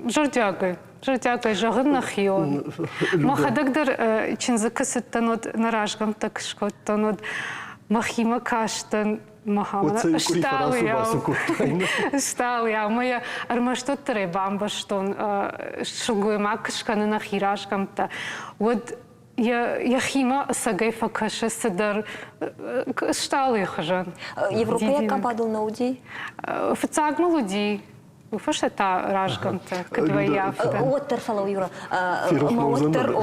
Жардягай. Жардягай жағынна хион. Махадагдар чинзакасыттан от наражгам такшкоттан от махима каштан махамана. Штал я. Моя армаштоттары бамбаштон шылгуема кышканы нахиражгамта. Вот яхима сагай факаша садар штал яхажан. Европея кападыл науди? Фацагмал уди. Уфаша та ражгамта, кадваяфта. Оттар фалау юра. Ма оттар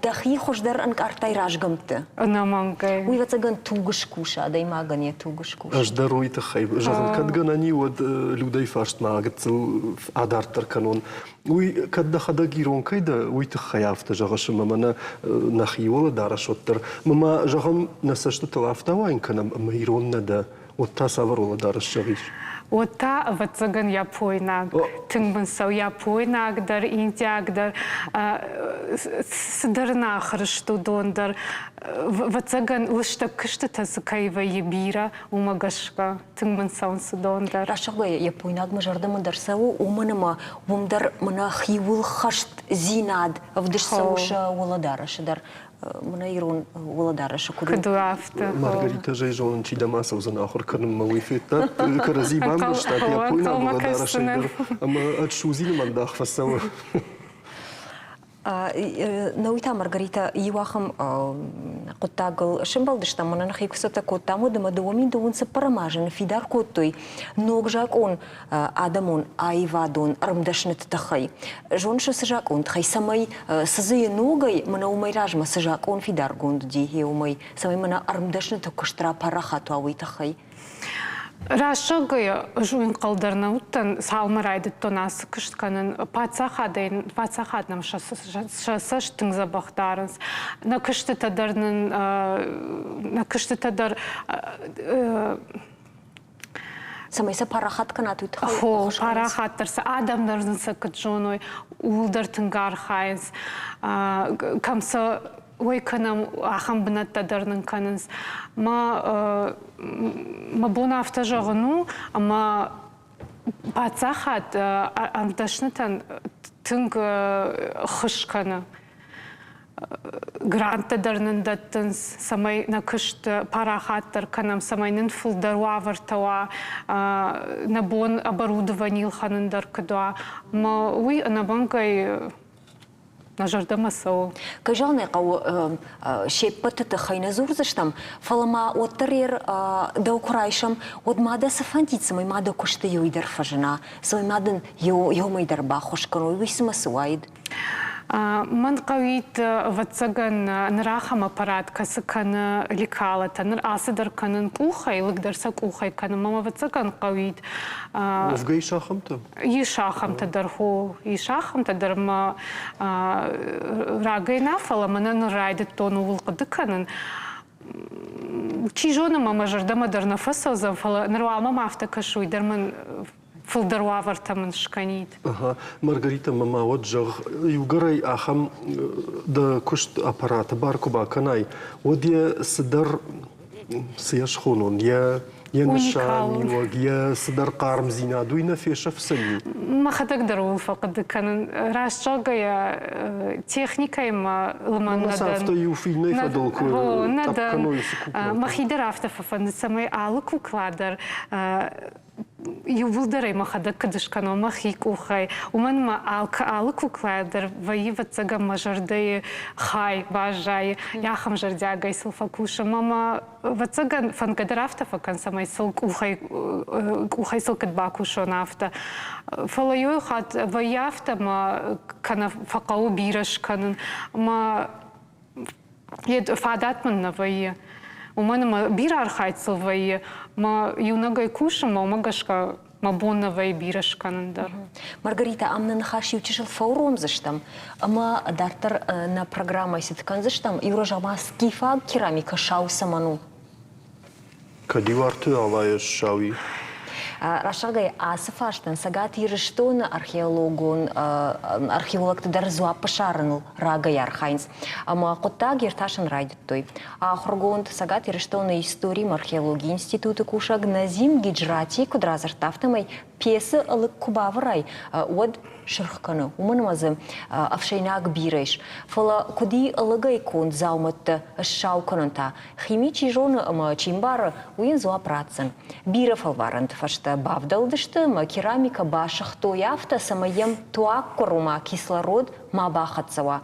дахи хождар анк артай ражгамты. Намангай. Уйвацаган тугыш куша, даймагане тугыш куша. Аж даруйта хай. Жағын кадган ани от людей фашт маагыцыл адартар канон. Уй кадда хада гирон кайда уйта хаяфта жағашы мамана нахиола дарашоттар. Мама жағын насашты талафта вайнканам маиронна да отта саварола дараш жағиш. Ота ватсаган япойнаг, тыңбынсау япойнагдар, индиагдар, сыдарна хырышту дондар, ватсаган лышта кышты тазыкайва ебира, умагашка, тыңбынсаунсы дондар. Рашагай япойнаг мажардамындар сау, уманыма, умдар мына хивул хашт зинад, вдышсауша уладарашыдар. Мына ирон уладарашы күрін. Кадуафта. Маргарита жай жолын чидамаса узан ахыр каным малыфетта, карази бамбаштат, япойна уладарашыдар, ама атшузили мандах фасау. Науита Маргарита юахам коттагыл шымбалдышта мына хиксата коттамы дыма дуомин дуунсы парамажын фидар коттой ногжак он адамон айвадон армдашны тахай жоншы сыжак он тхай самай сызы ногай мына умайражма сыжак он фидар гонд дихе умай самай мына армдашны такыштра парахату ауй тахай. Рашагай жуин қалдарына уттан салмырайды тонасы кыштканын пацахадным шасаш тыңза бақтарынс. На кышты тадар Самайса парахат канат үт Хо, парахаттарса, адамдардың сақыт жоной, улдартын гархайыз, камса ой канам ахам бінаттадарның каныз. Ма бұна авта жоғыну, ама бацахат андашнытан тынг хышканы. Гранттадарның даттынс, самай накышт парахаттар канам, самайнын фулдаруавартауа, набон оборудованил ханындар кыдуа. Ма уй анабангай нажардамасау. Кажалны қау шеппаты тахайна зурзаштам, фалама оттарер да украйшам, отмада сафантицамай мада кушты йойдар фажына, свой мадан йомайдар бахушкану, висмасуайд. Ман қауит ватсаган нрахам аппарат касыканы ликалата, нр асыдар канын кухай, лыгдарса кухай канын, мама ватсаган қауит. Овгай шахамта? И шахамта дарху, и шахамта дарма рагай нафала, манан райдет тону вулқады канын. Чижона мама жардама дарна фасаза, фала нрвалма мафта кашуй, дарман фулдаруавартамын шканит. Маргарита, мама, вот жах, югарай ахам да кушт аппарата баркуба канай, вот я сидар сияшхунун, я нишани, я сидар карм зина, дуйна феша в сами. ما خدقدر وفقد كان راس شاقيا تكنيكا ما لما ندن نصافته يوفينا يفضلكو ندن ما خيدر عفته ففن سمي آلك وكلادر يولدري ما خدك كدش كانوا ما خيك وخاي ومن ما آلك وكلادر ويفت زعما مجردي خاي باجاي يا خم جردي عجاي سلفكوش ماما وتزعما فن قدر عفته فكان سمي سلك وخاي سلك باكوشو نافته فلا يوخات ويافته ما كان فقاو بيرش كان ما يد فادات من نوي ومن ما بير أرخيت سلوي ما يونغاي كوشم ما مغشكا ما بون نوي بيرش كان در. Маргарита, амна нахаш учишел форум заштам, ама дартер на программа ситкан заштам, юрожама скифа керамика шау саману. Кадиварту алая шауи. Рашагай асфаштан сагат ирштон археолог тадар зуа пашарнул рагай архайнс. Ама кота герташан райдит той. Хоргонд сагат ирштон истории археологии института кушаг назим гиджрати кудразартафтамай пьеса алык кубаврай од шырхканы. Уманмазы афшайнак биреш. Фала куди алыгай кон заумат шаукананта. Химичи жона ама чимбара уин зуа працан. Бира фалварант фашта бавдалдышты ма керамика башах тояфта самаем туак корума кислород ма бахатсава.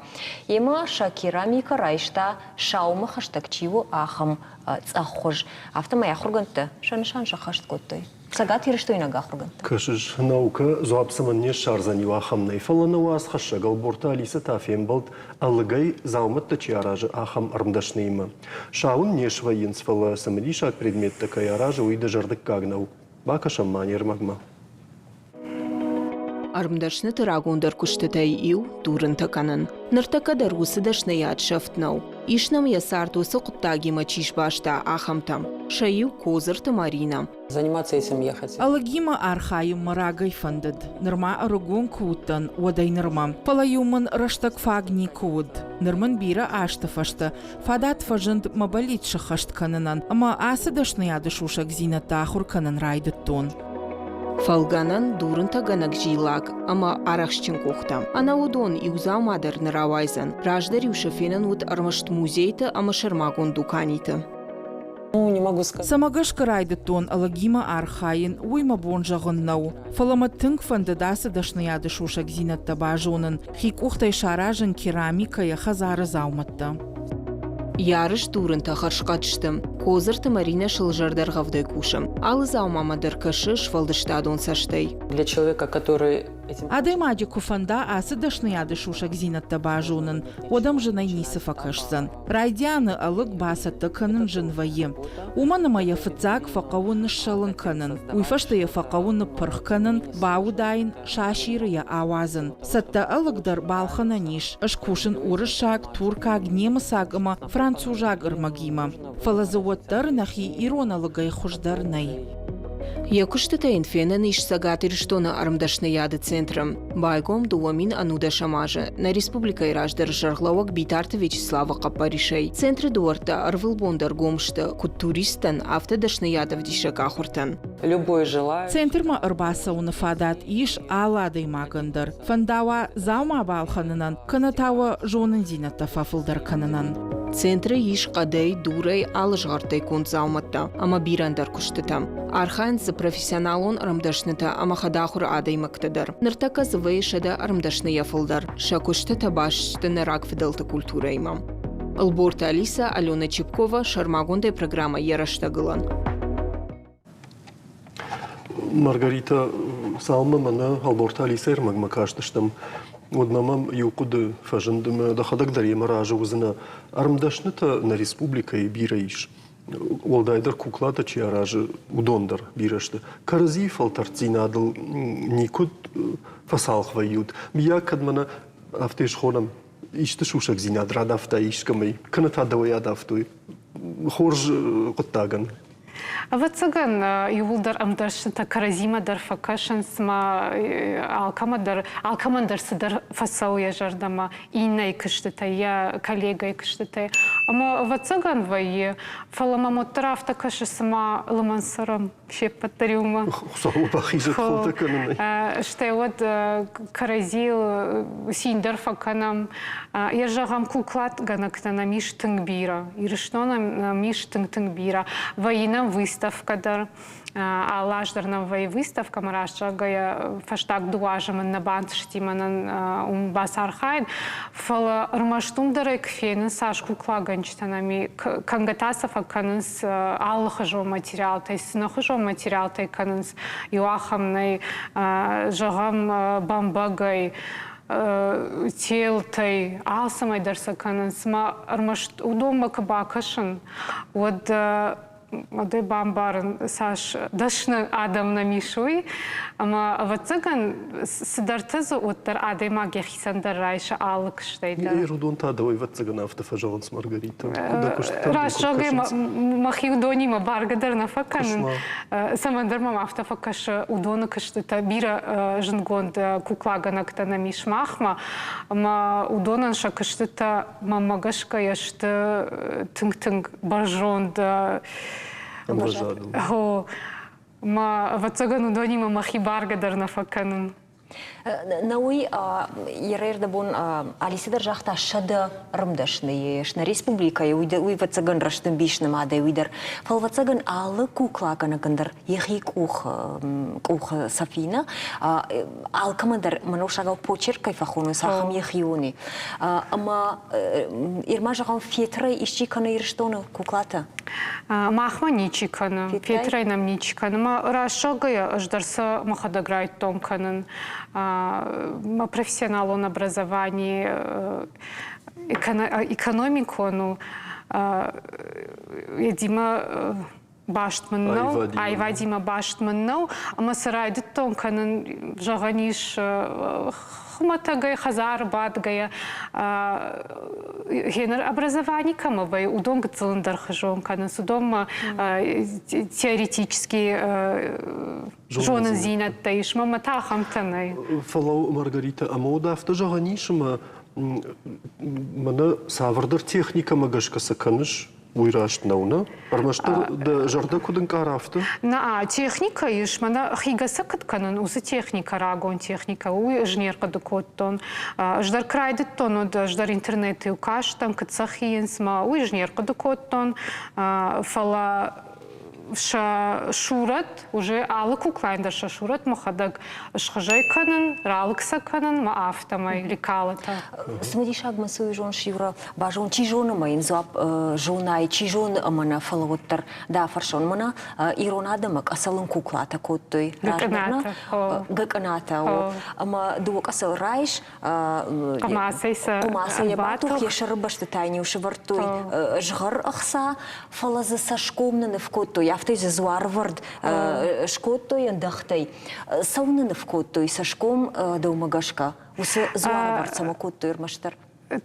Ема ша керамика райшта шаума хаштакчиву ахам цахож. Автомая хурганта шаншан шахашт коттой. Сагат ирштoi нага хурганта. Кашыш наука зуапсаман не шарзани вахамнай. Фалана уаз хашагал борта алиса тафием балд алыгай заумат тачи аражы ахам армдашнейма. Шаун не шваинс фала самадишак предмет такая аража уйда жардык кагнау. Бакашам манер магма. Армдашны тырагундар куштытай ил турын таканын. Ныртакадар усыдашны ядшафтнау. Ишнам ясартусы куттаги мачиш башта ахамтам. Шаю козырты Марина. Заниматься этим я хотела. Алагима архаю марагай фандад. Нырма арагун куттан, уадай нырма. Палаюман раштак фагни куд. Нырман бира аштафашта. Фадат фажанд мабалит шахашт кананан. Ама асыдашны ядышушак зина тахур канан райдат тон. Фалганан дурынта ганак жилак, ама арахшчин кухтам. Ана удон иуза мадер наравайзан. Раждар юшафенан уд армашт музейта, ама шармагон дуканита. Ну, не могу сказать. Самагашка райдат тон алагима архайын уйма бонжагын нау. Фаламат тынк фандадасы дашны ядышушак зина табажонын. Хик ухтай шаражын керамика я хазары зауматта. Ярыш дурынта харшкатштым. Козырты Марина шылжардар гавдай кушам. Алы заумамадар кашы швалдыштадон саштай. Для человека, который этим... Адай мади куфанда асы дашны ядышушак зина табажонын. Одам жынай нисыфа кашсан. Райдяны алык баса тыканын жынвайы. Уманы мая фыцак фақауыны шалын канын. Уйфашта я фақауыны пырх канын. Баудайын шаширы я авазын. Сатта алыкдар балхана ниш. Ашкушын урышак, туркак, немысак ама францужак ырмагима. Фалазавоттар нахи ироналыгай хуждарнай. Якуштата инфена ниш сагатир что на армдашны яды центром. Байгом дуамин ануда шамажа. На республика Ираждар Жарглавак Битарта Вячеслава Капаришей. Центры дуарта арвыл бондар гомшта кут туристан автодашны ядов дишакахуртан. Любой желающий. Центр ма ырбаса унафадат иш аладый магандыр. Фандава заума балханынан, канатава жонын зинатта фафылдар канынан. Центры иш кадай дурай алыжгартай кунт зауматта, ама бирандар куштатам. Архан за профессионалон армдашныта ама хадахур адай мактадар. Ныртака завайшада армдашны яфылдар. Шакуштата башты нарак фидалта культура имам. Алборта Алиса, Алена Чепкова, Шармагондай программа Яраштагылан. Маргарита Салма мана Алборта Алиса ермагма каштыштым. Однамам юқуды фажындымы дахадагдар емаражы узына армдашныта на республика и бираиш. Олдайдар куклата чиаражы удондар бирашты. Карази фалтарцинадыл никуд фасалхвают. Мия кадмана автеш хонам ишты шушак зинадра дафта ишкамай. Канатадавай адафтуй. Хорж коттаган. Вацаган юлдар амдаршта каразима дар факашансма алкамандар сидар фасауя жардама инна икыштыта я коллега икыштыта. Ама вацаган вайе фаламамоттар автокашысма лымансарам шеппаттариума. Хусалу бахижат холтаканын. Штай вот каразил синдар факанам я жагам куклат ганактана миштынг бира. Ирышнона миштынг бира. Вайинам выставкадар, алаждарнам вай выставка марашагая фаштаг дуажаман на бандштиманан басархайн фала рмаштумдары кфенен саш куклаганчтанами кангатасов аканс аллахажо материал тай сынахажо материал тай канс юахамнай жагам бамбагай телтай алсамай дарсаканс ма рмашт удома кабакашин вот Мадой бамбарын саш дашны адам намишуй, ама вацаган сидартазу оттар адай магия хисандар райша алык штейдер. И рудон тадавай вацаган автофажаланс Маргарита. Рашогай махиудонима баргадар на факанын. Самандар мам автофакаш удона каштыта бира жингонд куклаганакта намиш махма, ама удонан шакаштыта мамагашка яшты тынг-тынг баржонд О, ма вацагану донима махибаргадар на факанын. Науи ерерда бон алисидар жахта шада рымдашны еш на республика уй вацаган раштын бишны мада уйдар фал вацаган алы куклагана гындар ехик ух Сафина алкамандар маношагал почеркай фахуну сахам ехиони ама ирма жагал фетрай ищикана ирштоны куклата Махма ничикана фетрай нам ничикана ма рашагая ждарса махадаграйт томканын профессионал он образовании, экономику, ну, Дима Баштманнау, Айва Дима Баштманнау, а мы сарайды тонканын жаганиш хматагай хазар бадгая генер образование камовой удонг цилиндр хажом канан судом теоретически жонын зинат таиш мама тахам танай. Фалау Маргарита амода автожаганишма мана савардар техника магашка саканыш уйрашт науна, армаштар да жарда кудын карафты. На техника иш мана хигаса катканын усы техника рагон техника уй инженер кадукоттон ждар крайдыттон ждар интернеты укаштан кацахиенсма уй инженер кадукоттон фала ша шурат уже алы куклайндар ша шурат махадаг шхажайканын ралыксаканын ма автомай рикалата. Смедишаг масуй жон шивра бажон чижон майын зап жонай чижон амана фалоттар да фаршон мана иронадамак асалын куклата коттой гаканата ама дуок асал райш Томаса ябатух ешарбашты тайни ушевартой жгар ахса фалазы сашкомнаны в коттой автый зазуарвард шкоттой андахтай саунаны в коттой сашком да умагашка усы зуарвард самокоттой ирмаштар.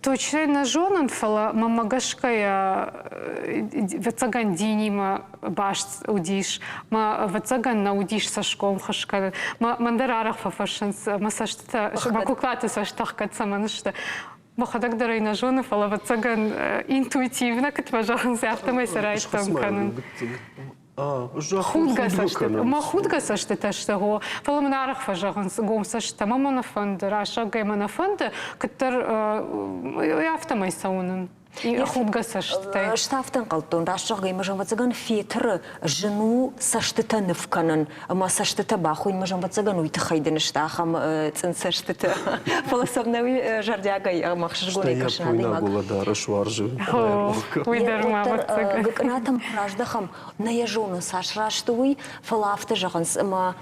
Точно на жонан фала мамагашкая вацаган динима баш удиш, ма вацаган на удиш сашком хашкан, ма мандарарах фафашенс, ма сашта, ма куклаты саштахкат саманышта. Махадак дарай на жона фала вацаган интуитивно, как тважахан завтамай сарай там канан. Худга сашта, ма худга сашта таштаго, фала манарах фажахан гом сашта, ма монофонд, раша гай монофонд, который автомай саунан. И худга сашта. Штафтан калтон, раша гай мажан вацаган фетр, жену саштата невканан, ма саштата бахуин мажан вацаган уйтахайден штахам цен саштата. Фала сабнави жардягай махшжгони кашнады Я маг. поняла, да, рашваржи. Уйдарма вацаган. Гакнатам раждахам на яжону саш раштуй, фала автажаханс, ма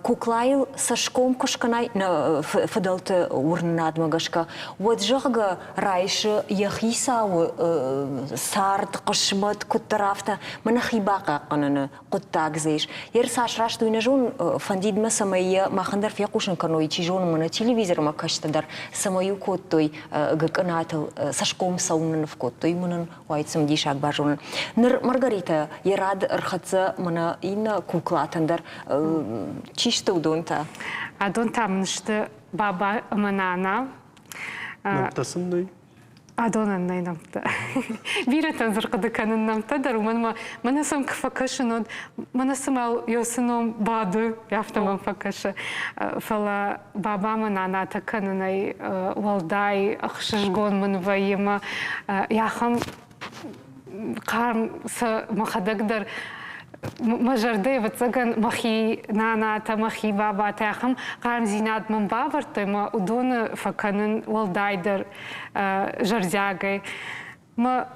куклайл сашком кушканай на фадалта урнад магашка. Вот жага райш яхисау сард кошмат кутарафта манахибака канана куттаг зейш. Ер саш раштуй на жон фандид ма самая махандар фякушен каной чижон мана телевизор ма каштадар самаю коттой гакнатал сашком саунан в коттой манан вайцам дишак бажон. Нер Маргарита ярад рхатса мана ина куклатандар чишта удонта. Адонта мншта баба манана. Намтасындай. Адонан найнамта. Виратан зырқыды канын намта дар мана сам кфакашынод мана самал йосыном бады яфтаман факаша фала баба манана таканынай валдай ахшыжгон ман вайыма яхам қарм са махадагдар мажарды вацаган махи нана та махи баба тахам қарм зинат ман баварты ма удоны факанын валдайдар жардягай ма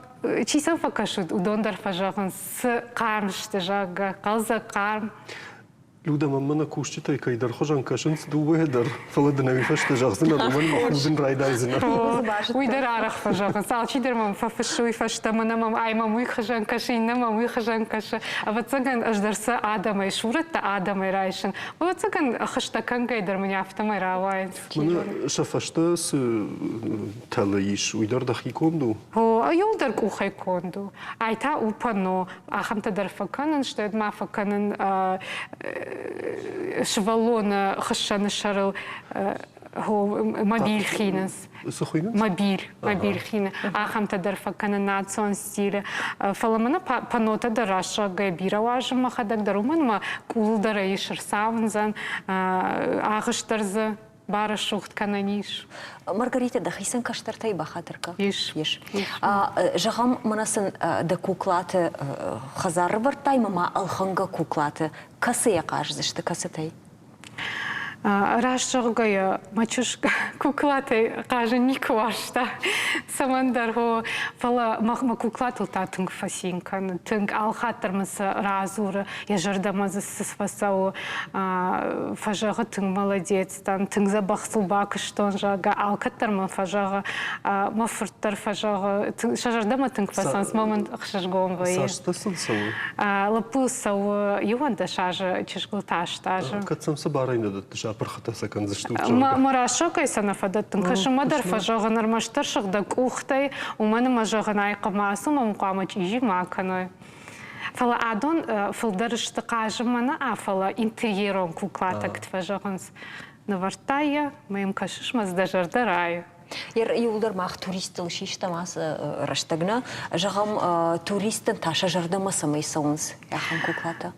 чисам факашуд удондар фажаган с қармшты жага қалза қарм Люда мамана кушчитай кайдар хожан кашынс дуэдар. Фала дынами фашты жағзына, думан махудын райдайзына. Уйдар арах фажаган. Салчидер мам фафашуй фашта манамам аймам уйхажан каши, инамам уйхажан каши. А вацаган аждарса адама и шуратта адама и райшын. Вацаган хаштакан гайдар меня автомай равайнс. Мана шафашта с талаиш уйдар дахи комду. О, юлдар кухай конду. Айта упано. Ахамта дар факанан, что это ма факанан швалона хашана шарл мобиль хинас. Мобиль хина. Ахамта дар факана национ стиле. Фаламана панота дараша гайбира важим махадак даруман ма кулдара ишер савнзан ахыштарза бара шухт кананиш. Маргарита да хисан каштартай бахатырка. Иш. Жағам манасын да куклаты хазары бартай мама алханга куклаты. Касыя каждышты касытай? Рашогая мачушка куклаты каже никвашта самандар го фала махма куклатыл та тынг фасинкан тынг алхатырмыз разура ежардамазы сфасау фажага тынг молодец тан тынг забахсыл бакыштон жага алкатырмы фажага мафырттар фажага шажардама тынг фасанс момент хшажгом вай Саштасын сау. лапу сау юанда шажа чешгулташ тажа Катсам сабарайна да пархата сакан за штук. Марашокай санафадаттын кашымадар фажага нормаштар шагдак ухтай уманы мажага найқамасым амқамач ижи маканой. Фала адон фылдарышты кажымана афала интерьерон куклата ктфажаганс навартая моим кашышмаз дажардараю. Ер юлдар мах туристыл шиштамас раштагна жағам туристын таша жардамаса майсауынс яхан куклата.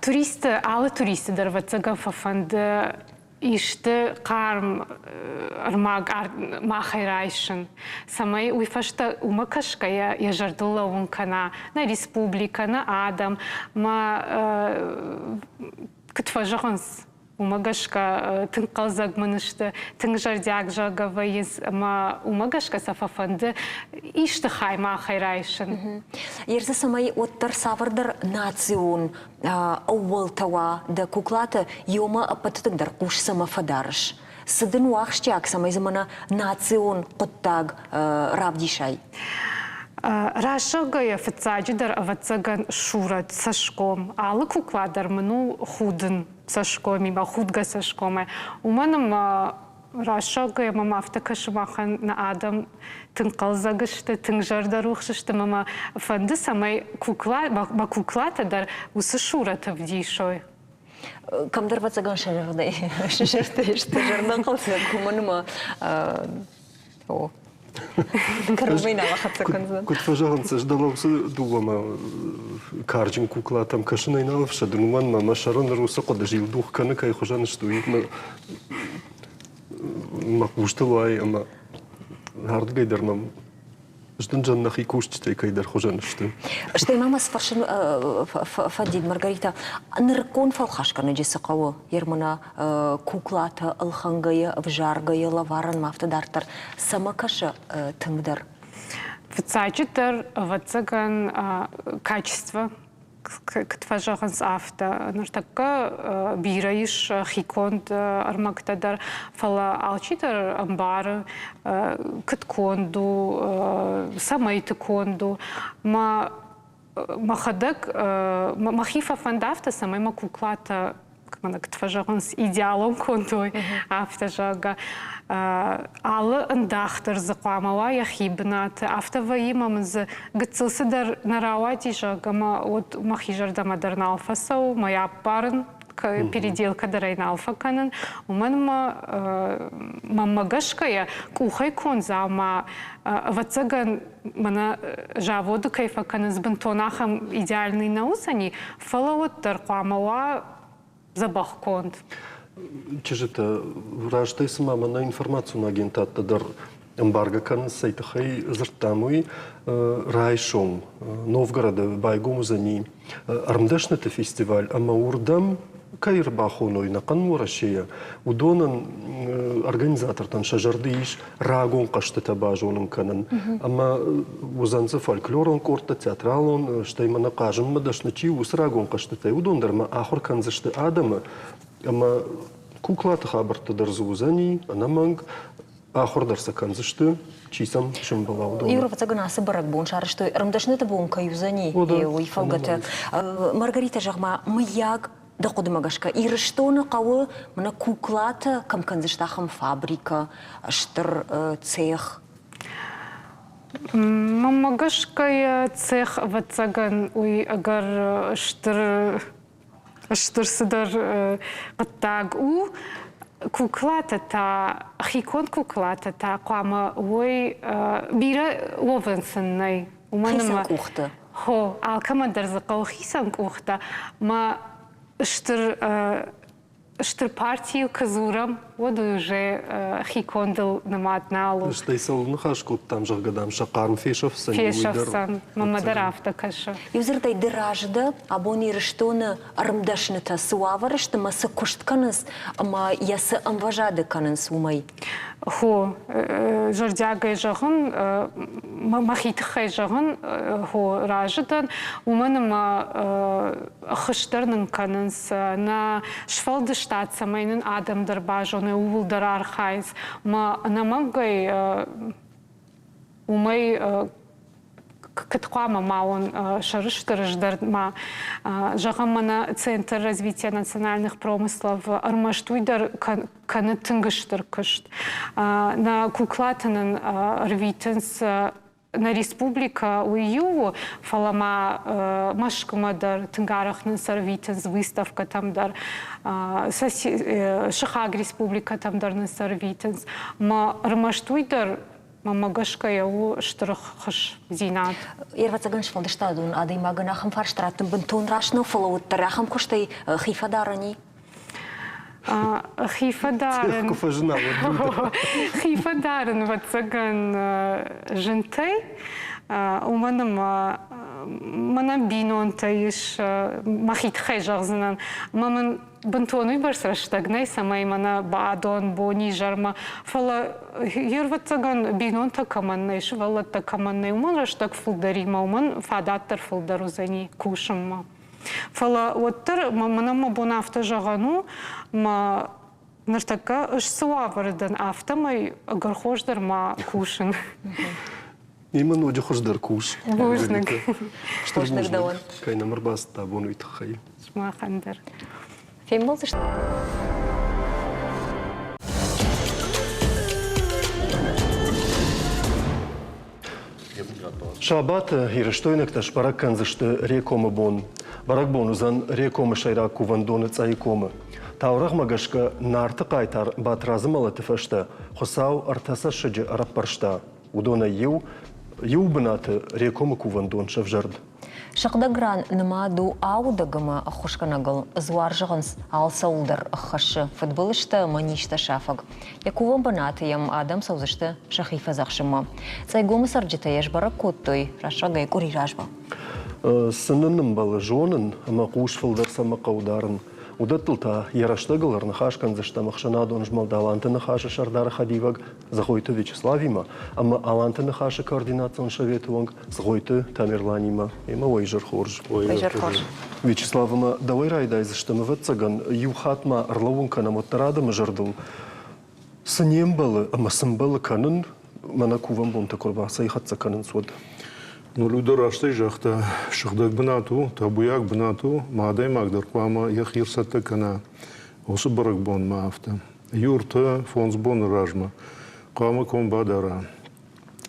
Туристы алы туристы дарватсаган фафанды ишты қарм армаг махайрайшын. Самай уйфашта умакашка я жардыла ункана на республика, на адам, ма кытфажаганс. Умагашка тын қалзаг манышты, тын жардяг жага вайыз, ма умагашка сафафанды ишты хайма хайрайшын. Ерзі самай оттар савырдар национ ауылтава да куклата йома апатытыгдар куш сама фадарыш. Сыдын уақшчак самай замана национ қоттаг равдишай. Рашогая фацаджидар авацаган шурат сашком, алы кукладар мну худын сашкоми, ба худга сашкоме. Уманым рашога мама автокашмахан на адам тынқалзагышты тыңжарда рухшышты мама фанды самай куклата дар усы шурата вдишой. Камдар вацаган шажырдай. Шажырдан қалса куманыма... Карабайна вахатса канзан. Кот фажаганца ждалаусы дугама карджин кукла там кашинайна лавша дунуман мама шаран руса кода жил дух каны кай хожаны что их ма кушталай ама хард гайдар мам ждан жаннахи кушттай кайдар хожаны что. Что мама сфаршин фадид Маргарита ныркон фалхашканы жесақауы ермана куклата алхангая вжаргая лаваран мафтадартар сама каша тыңдар. Вцачитар вацаган качество кытфажаган авто нуртакка бираиш хиконд армактадар фала алчитар амбар кытконду самайтыконду махадак махифа фандавта самай макуклата кытфажаган идеалом контой автожага алы ындахтыр зықламала яхибнат автоваи мамыз гыцылсыдар наравати жагама от махижарда алфасау моя парын переделка дарайна алфаканын уманма мамагашкая кухай конза ма вацаган мана жаводу кайфаканыз бентонахам идеальный наусани фалауттар қламала забахконд. Чижета вражтай сама на информацию на агентата дар эмбарго кан сайтахай зартамуй райшом Новгорода байгому за ней армдашната фестиваль амаурдам кайрбахоной на кану Россия удонан организатор тан шажардыш рагон кашты табажонын канан ама узанцы фольклорон корта театралон штаймана кажым мадашны чи ус рагон кашты тай удондарма ахур канзышты адама ама куклата хабарта дарзузани анаманг ахурдарса канзышты чисам шымбалау. Европа асы барак бон шарышты рымдашны та бон каюзани и фалгата. Маргарита жагма мыяк дақудымагашка ирыштоны қауы мына куклата кам канзыштахам фабрика штыр цех. Мамагашкая цех вацаган уй агар штыр сыдар қыттаг у куклата та хикон куклата та қама ой бира овенсыннай. Хисан кухта. Хо, алкама дарзақау хисан кухта. Ма штыр партию казурам, воду уже хикондыл наматналу. Штай салны хашкут там жагадам шақарм фешовсан. Фешовсан, мамадарафта каша. Юзырдай дыражда, абони рыштоны арымдашныта суаварышты масы куштканыз, ама ясы амважады каныз умай. Хо, жардягай жағын, махитықай жағын, хо, ражыдан, уманыма хыштырның каныз, на шфалды штат самайнын адамдар бажоны увылдар архайз, ма намагай умай кытқама маун шарыштырыждар ма жағамана Центр развития национальных промыслов армаштуйдар каны тынгыштыр кышт. На куклатынын рвитенс на республика уйю фалама машкумадар тынгарахнын сарвитенс выставка тамдар Шахаг республика тамдарны сарвитенс ма армаштуйдар мамагашкая у штырхыш зинат. Ервацаган шфалдыштадун адаймаган ахам фарштраттын бынтон рашны фалауттар ахам куштай хифадарани. Хифадарен. Хифадарен вацаган жынтай. Уманым мана бинон таиш махитхай жағзынан. Мамын бынтону барсыраштагнай самай мана баадон бони жарма. Фала ервацаган бинон такаманнай, швала такаманнай. Уман раштаг фулдарима, уман фадаттар фулдару зани кушымма. Фала оттар манама бон авто жағану, ма нартака ыш суавардан авто май агархождар ма кушын. Именно оди хождар куш. Бужнак. Хождар даван. Кай намар баста бону итхай. Шмахандар. Фем болды что? Шабат ирыштойнек таш барак канзышты рекомы бон. Барак бонузан рекомы шайра кувандоны цайкомы. Таурах магашка нарты кайтар батразым алатыфашта. Хосау артаса шыджы араппаршта. Удона ю бынаты рекомы кувандон шавжарды. Шақдагран нымаду аудагыма хушканагыл зуаржығынс алсаулдар хашы футболышты маништа шафаг. Якуван банатыям адам саузышты шахифа захшыма. Цайгомы сарджитаяш баракоттой рашагай куриражба. Сынының балы жонын, ама қуш фылдарса мақаударын. Удаттылта яраштыгыларны хашканзышта мақшана донжмалда алантыны хашы шардары хадиваг захойты Вячеславима, ама алантыны хашы координацион шаветуанг захойты Тамерланима. Ема ойжыр хорж. Вячеславыма давай райдайзышты мыватсаган юхатма арлауынка намоттарадымы жырдыл. Сынем балы, ама сымбалы канын мана куван бонта корбаса ихатса канын суд. Ну, люди рашты жақта шықдық бінату, табуяк бінату, маадай мағдар қуама яхир сатты кана, осы барық бон маавты. Юрты фонс бон ражма, қуама комбадара.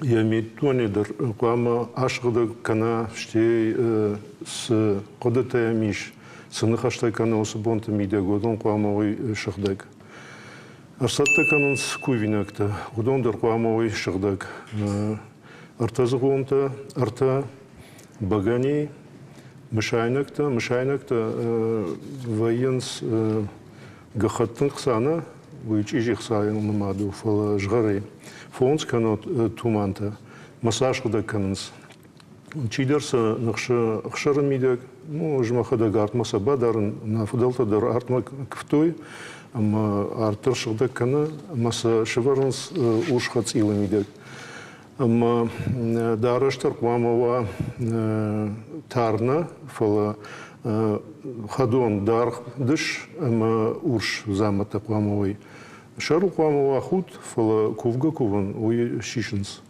Ямет туанедір, қуама ашқыдық кана штей с қодытай миш, сыны қаштай кана осы бонты мидег, одан қуама ой шықдық. Арсатты канынс кувинакты, одандар қуама ой шықдық. Артазы ғуымта, арта багани, мышайнакта военс гахаттың қсана, өйчі жиқсайын ұнымаду, фала жғары. Фонс канот туманта, масашқыда канынс. Чидарса нақшы ақшарын мидек, жмақыда артмаса бадарын, на фудалтадар артма кіфтой, ама артыр шықда кана, маса шыварынс ушқац илы мидек. Ама дарыштыр қуамова тарна, фала хадон дардыш, ама урш замата қуамовой. Шару қуамова худ, фала кувга куван, ой шишинс.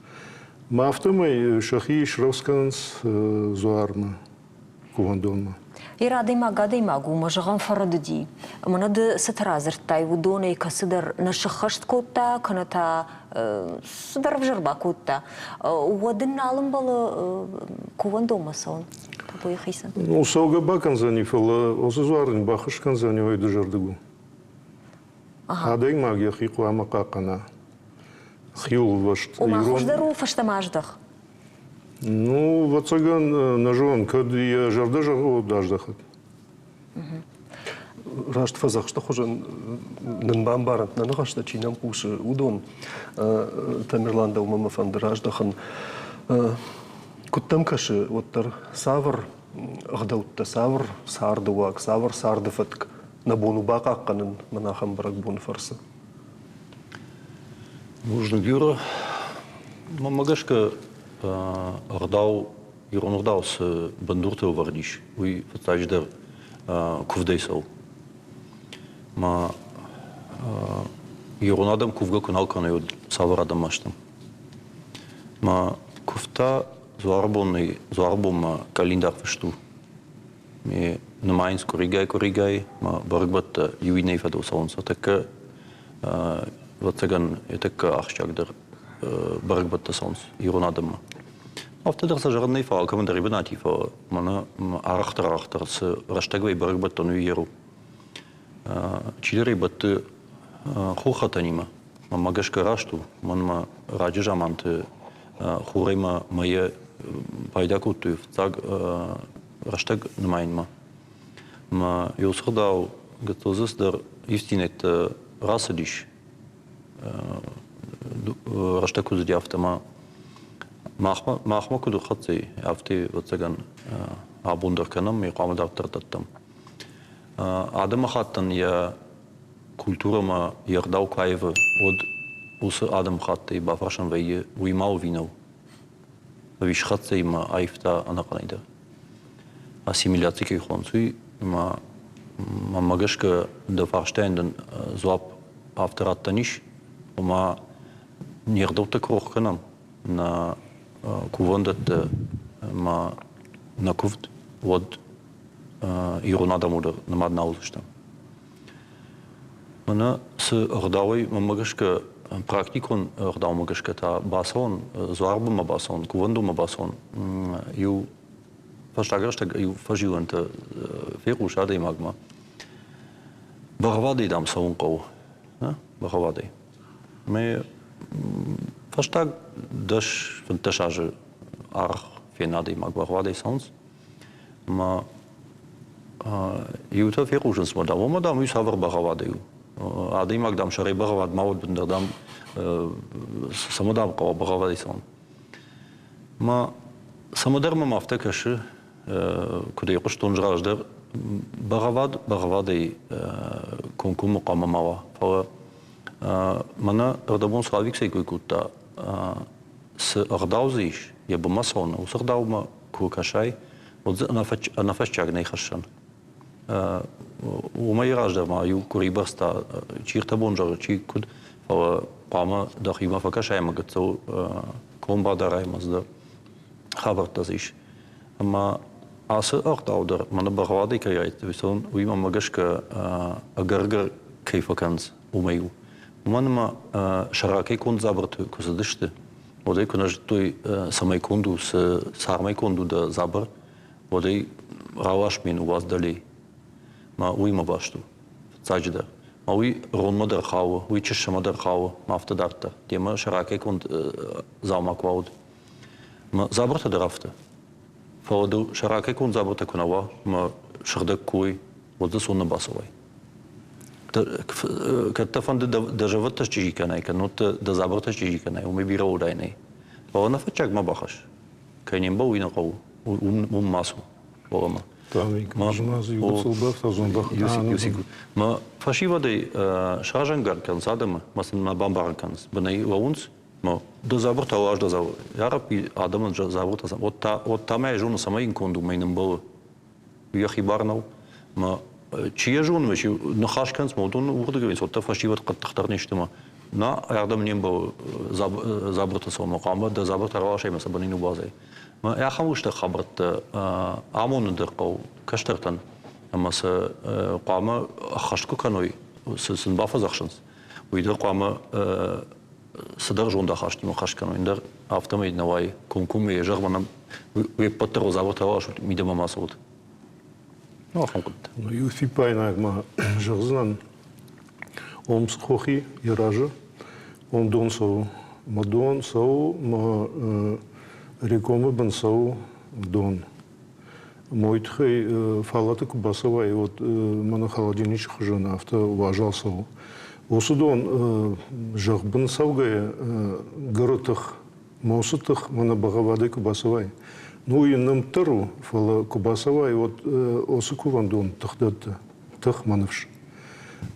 Мафтамай шахи шравсканс зуарма кувандонма. Ирадыма гадыма гума жаған фарадыди. Манады сатыразыртай удоны касыдар нашықашт котта, каната сыдар в жырба котта. Уадын алым балы кувандома сон. Табой хисан. Ну, сауга бакан зани фала, осы зуарын бақышкан зани ойды жырдыгу. Адайг магия хиқу ама қақана. Хиул вашт. Ома хождару фаштамаждах. Ну, вацаган нажон, kad я жарда жару даждахат. Рашт фазах, что хожен нынбан барант, нанығашта чинам кушы удон Тамерланда умама фандыраждахан. Куттам кашы, оттар савр, ағдаутта савр, сардуак, савр, сардыфатк, набону бақаққанын манахам барак бон фарсы. Нужно гюра, мамагашка ардау иронордау с бандурта вардиш, уи фатаждар кувдейсал. Ма иронадам кувга каналка на юд саварадам маштам. Ма куфта зуарбом календар фашту. Ме намайнс коригай, ма баргбат юиней фадо салонса. Така ватсаган така ахчагдар баргбат салонс иронадам. Автодер сажарный фал командари бенати фа мана арахтар с раштагвей баргбат тону еру. Чилери бат хухатанима. Магашка рашту, манма раджаманте хурема мая пайдакуту так раштаг намайнма. Ма юсхдау готозес дар истинет расадиш. Раштаку задяфтама махма куду хатси афти ватсаган абундер канам и қамадар тартаттам. Адама хаттан я культурама ярдау кайва от усы адам хатты бафашан вайе уймау винау. Виш хатсы има айфта анақанайда. Ассимиляции кей хонсуй има магашка да фарштайнден зуап автораттаниш, ума нердаута крох канам на кувандат ма на кувд от иронадамудър намаднаузыштам. Мана с ардауй мамагашка практикон рдаума гашката басон, зуарбума басон, кувандума басон, ю фаштагашта ю фаживанта феруш адай магма. Багавадай дам саункау, багавадай. Ме фаштаг даш фанташаже арх фенадай маг багавадай саунс. Ма ю та ферушенс мадам ю савар багавадай. Адай маг дам шарай багавад мауд бендадам самадам кава багавадай сан. Ма самадарма мафтакаши куда яқыш тонжраждар багавадай конкум муқама мава. Фала мана радабон славик сейкой кутта с ардаузиш я бумасон усардаума кукашай вот анафашчаг нейхашан. У моей раждар ма ю курибаста чирта бонжар чи куд фала пама дахима факашай магатсо комбадарай мазда хабартазиш. Ама асы артаудер мана багавадай кайрайт висон уима магашка агаргар кейфаканс умею. Уманма шаракей кон забрту козадышты. Водай конаж той самай конду с сармай конду да забр. Водай раваш мен у вас дали. Ма уима башту. Цаджда. Ма уи ронма дърхава, уи чешама дърхава, ма автодарта. Тема шаракей кон заума квауд. Ма забрта дърафта. Фаладу шаракей кон забрта конава, ма шардак куй, вода сонна басовай. Като фанде да живата чижиканай, канута да забрата чижиканай, уме бира удайнай. Бала на фачак ма бахаш. Кай немба уина кау, ум масу. Бала ма. Тами кажма за юцулбав тазон бах. Ма фашива дей шажангар кан садама, масын на бамбарканс. Банай лаунс, ма да забрата лаж да забрата. Ярапи адаман забрата сам. От тама е жуна сама инконду майнам бала. Яхи барнал, ма чия жун меши нахашканс модун урдагавинс отта фашиват қаттықтар нештіма. На ярдам нем бал забрата сома қама да забрата равашай маса банину базай. Ма яхам ушта хабрата амону дырқау каштартан. Амаса қама хашку каной сын бафа захшанс. Уйдыр қама сыдар жонда хаштима хашканой. Индар автомейд навай кумкуме жағманам веппаттар забрата равашут мидама масауд. Ну, Юфипай нагма жагзан омс хохи иража он дон сау мадон сау ма рекома бан сау дон мойтхай фалата кубасовай вот мана холодильнич хажана авто уважал сау осы дон жагбан саугая горотах мосутах мана багавады кубасовай. Ну и нам тару фала кубасова и вот осыкувандон тхдатта тахмановш.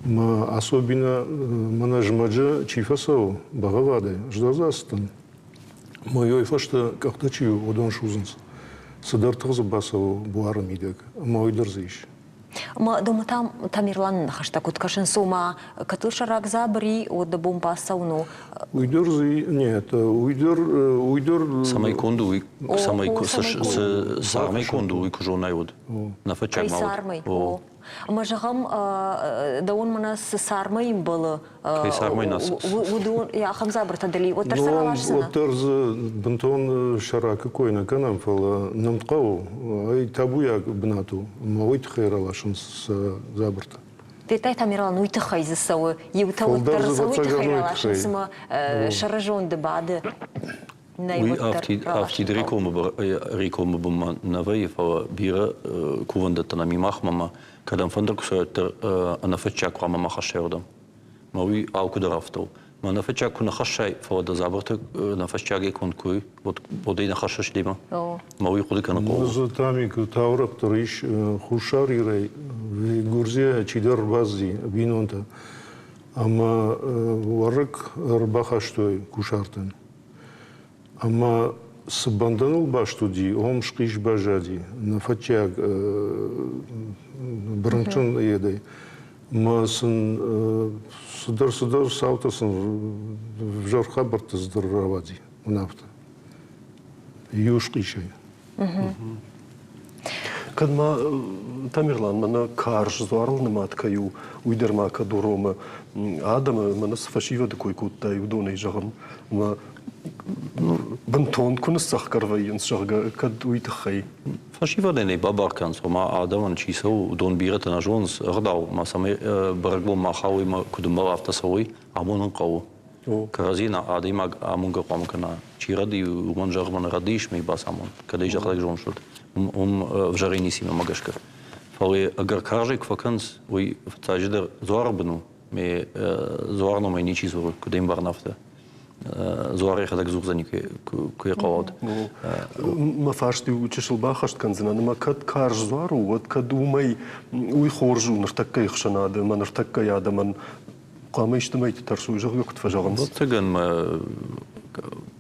Ма особенно манажмаджа чифасау багавады ждазастан. Моё фашта как-то чию одон шузенс. Садар басау буарам идек. Мой дерзиш. Ма дома там тамирлан хашта куткашен сума катыл шарак забри от да бомба сауну. Уйдерзи нет, уйдер самай конду и самай сармай конду и кожонай од. На фачак мал. Сармай. Ма жагам да он мана с сармай им было. Сармай нас. Удон я хам забрта дали. Вот тарсалашсына. Вот тарз бентон шара какой на канам фала намткау ай табуя бнату моит хайралашын с забрта. Ты тай тамирлан уйты хайзысауы юта вот тарсалуй хайралашын сма шаражон дебады. Oui, afti de rekomen boma навай фала бира кувандата на мимах мама кадам фандър кусоятър анафачак ва мама хашердам. Мауи алко да рафтал. Ма анафачак куна хашай фала да забърта анафачаге кон кой бодей на хашаш дима. Мауи кудика на кол. За тами кутаурак тариш хушарирай в Гурзия чидар бази винонта. Ама варак рбахаштой кушартан. Ама сабанданул баштуди, омшкиш бажади, на фатяг бранчан едой. Ма сын судар саутасын в жархабарта здоровади, нафта. Юшкишай. Kadma Tamirlan mana karš zvarl nematkaju uiderma kaduroma Adama mana sfashiva de koikutta judone jagan ma Banton kun sachkarvayen sharga kad uitkhai. Fashiva dene babarkans ma Adaman chiso don birata na jons rdau ma same bargbo ma khawi ma kudumba aftasawi amonon qaw. Karazina adima amunga qamkana chiradi umon jarman radish mi basamon kada jakhlag jonshut вжарени сима магашка. Фали агар каржик факанс уй тажидер зуарбну ме зуарно ме ничи зур кудем барнафта. Зуаре хадак зурзани ке qawad. Ma fashti u chishil baxasht kanzina ma kad karj zuaru wat kad umay uy khorju nirtakka khshanade man nirtakka yada man qama ijtimai tarsu jog yokt fajagans. Tsagan ma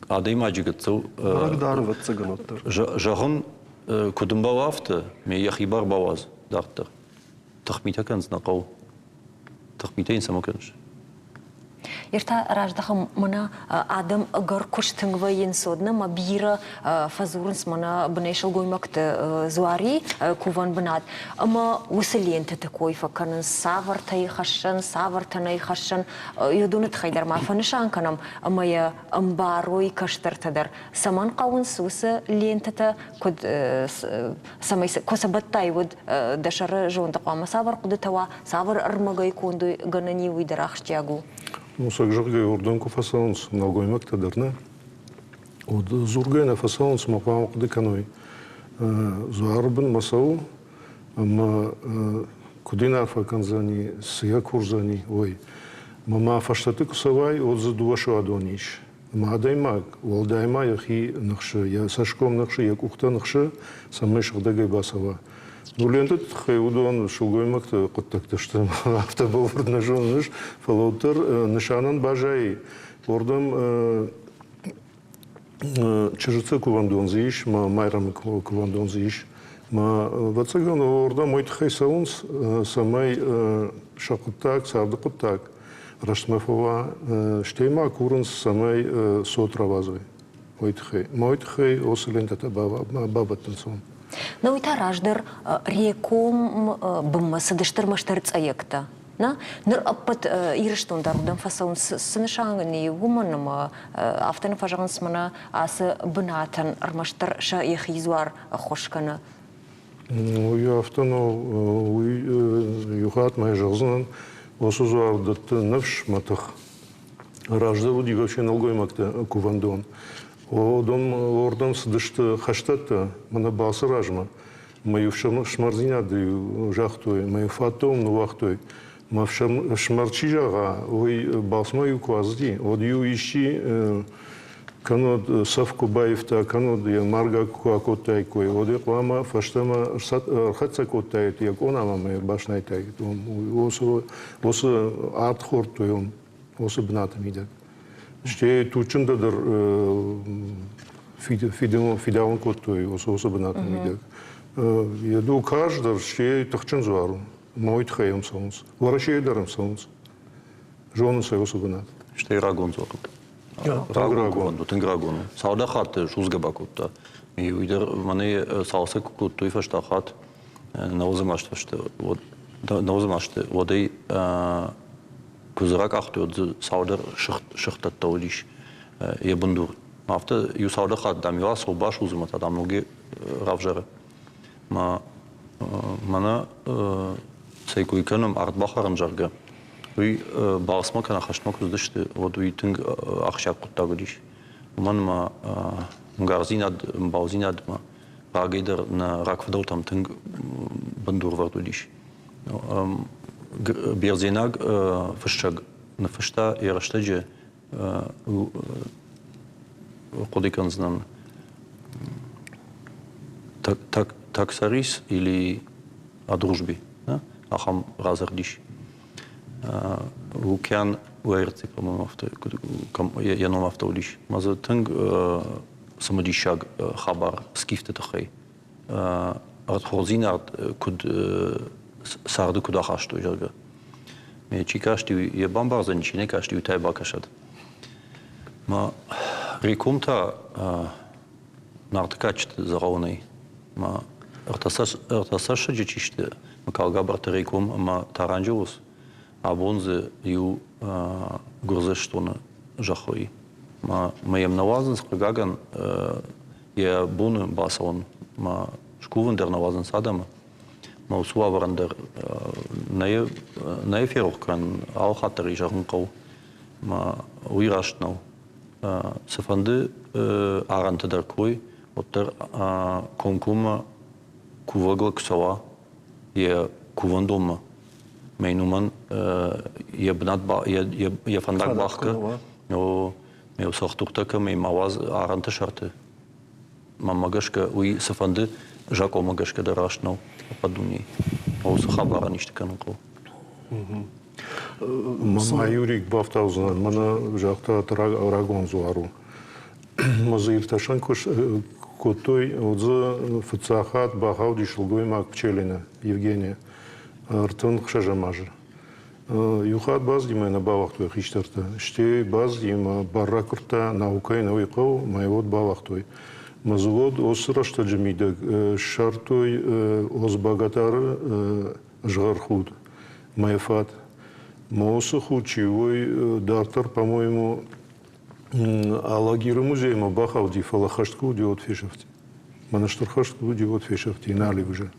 adai majigatsu. Ragdar vat tsagan ottar. Jahan كدنبا وافته مي يخيبار بواز دكتور تخميته كنز نقو تخميتين سمكنش Ерта раждаха мана адам агар куштынгвайын содна ма бира фазурынс мана бнешыл гоймакты зуари куван бнат. Ама уселенте такой факанын савартай савартанай хашан юдунат хайдар ма фанышан канам ама я амбарой каштартадар. Саман кавын сусы лентата код самай косабаттай вуд дашары жонда кама савар кудытава савар армагай конду ганани уйдарахштягу. Мусак жыргай ордонку фасаунс налгоймак тадарна. Од зургайна фасаунс мапамак деканой. Зуарбын масау, ама кудина факанзани, сия курзани, ой. Мама фаштаты кусавай од задувашу адониш. Мадаймак, волдайма яхи нахшы, я сашком нахшы, я кухта нахшы, самай шагдагай басава. Нуленте хайудон шулгоймакты коттактышты автобовр нажоныш фалоутер нишанан бажай ордам чижыцы кувандон зиш ма майрам кувандон зиш ма вацаган орда мойт хайсаунс самай шакуттак сардыкуттак рашмафова штейма курынс самай сотравазой мойт хай оселенте бабаттынсон. Но это раждер реком бумма садыштыр маштыр цаекта. На ныр аппат ирыштон дарудан фасаун сынышаңыны гуманыма автаны фажаган смана асы бынатан армаштыр ша ехизуар хошканы. Я автано юхат май жазнан осы зуардытты навш матах ражда уди вообще налгоймакта кувандон. Ордам сдышты хаштатта, мана басы ражма. Мою шмарзинады жахтой, мою фатом нувахтой. Ма шмарчи жага, ой басма ю квазди. Од ю ищи канод савку баевта, канод я марга куакотай кой. Од я клама фаштама архатса котайт, як онама май башнайтайт. Осы арт хортой он, осы бнатам идет. Ще тучындадыр фидалын коттой, осы бынатын идек. Еду каждыр ще тахчын зуару. Мойт хайым саунс. Варашей дарым саунс. Жонын сай осы бынат. Ще рагон зуару. Рагон, тын рагон. Сауда хаты шузгаба котта. И уйдер мане саусы коттой фашта хат. Наузымашты фашты. Наузымашты. Водей Кузырак ахтуд саудер шахтат таудиш ебундур. Мафта ю сауда хат дамила собаш узмат адамноги равжары. Мана сейкуй канам артбахарам жарга. Уй басма кана хашмак уздышты вот уй тынг ахшак куттагудиш. Ман гарзинад баузинад ма багидер на раквадал там тынг бандур вардудиш. Берзинаг фашчаг на фашта и раштаджи кодиканзнан таксарис или о дружбе, ахам разардиш. Лукян уэрци, по-моему, я ном автолиш. Маза тынг самодишаг хабар скифте тахай. Артхорзинард куд сарды куда хашто жарга. Ме чикашти я бамбарзан чине кашти утай бакашат. Ма рекумта нартакачт заровный. Ма артасаша джичиште, макалга бартарикум, ама таранджус, а бонзе ю гурзештона жахой. Маем навазан скрагаган я буну басон, ма шкувендер навазан садама, ма усуаврандер не ферохкан, алхатери жахункау, ма уираштнау. Сефанды арантедер кой, оттер конкума кувагла ксава, я кувандома. Мейнуман я бнат я фандак бахка, но meu soxtuqta că mi mawaz aranta sharte. Mama gashka uy safande jako magashka darashno paduni. O su khabara nishte kanqo. Мама Юрик бафтаузан, мана жакта рагон зуару. Мазир ташанкош котой отза фцахат бахауди шилгой мак пчелина Евгения. Артон хшажамажа. Юхат баз димена бавахтой хиштарта. Ште баз дима барракурта наукай навикау майвод бавахтой. Мазувод осрашта джамидаг шартой озбагатар жгархуд. Майфат. Моосу хучивой дартар, по-моему, алагиру музейма бахауди фалахаштку диот фешафти. Манаштархаштку диот фешафти нали уже.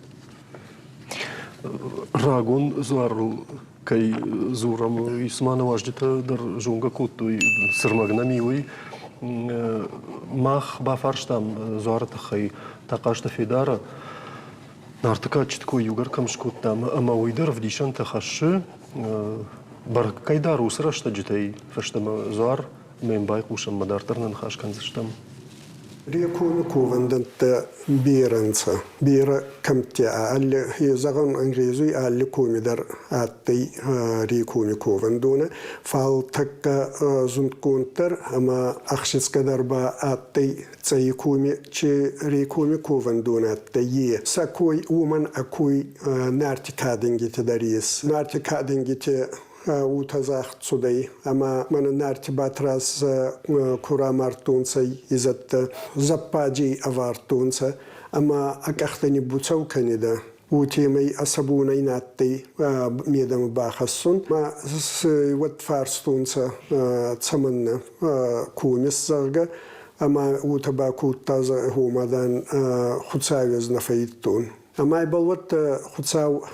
Рагон зуарл кай зурам исмана важдита дар жунга куту сырмагна милый мах бафарштам зуарта хай такашта федара нартыка читко югар камшкуттам ама уйдер вдишан тахаши баркайдар усрашта житай фаштама зуар мен байкушам мадартарнан хашканзыштам. Рекуми куванданта биранца, бира камтя, алли хизаган ангрезуй алли кумидар аттай рекуми кувандуна, фал такка зунткунтар, ама ахшицкадарба аттай цайкуми, чи рекуми кувандуна аттай. Сакой уман акуй нартикадингите дарис, нартикадингите утазах цудай, ама мана нартибатрас курамартунцай изат западжи авартунца, ама акахтани буцау канида. Утимай асабунай наттай медам бахассун, ма вот фарстунца цаманна кумис зарга, ама утабакутаза хумадан хуцавез нафаиттун. Амай балват хуцау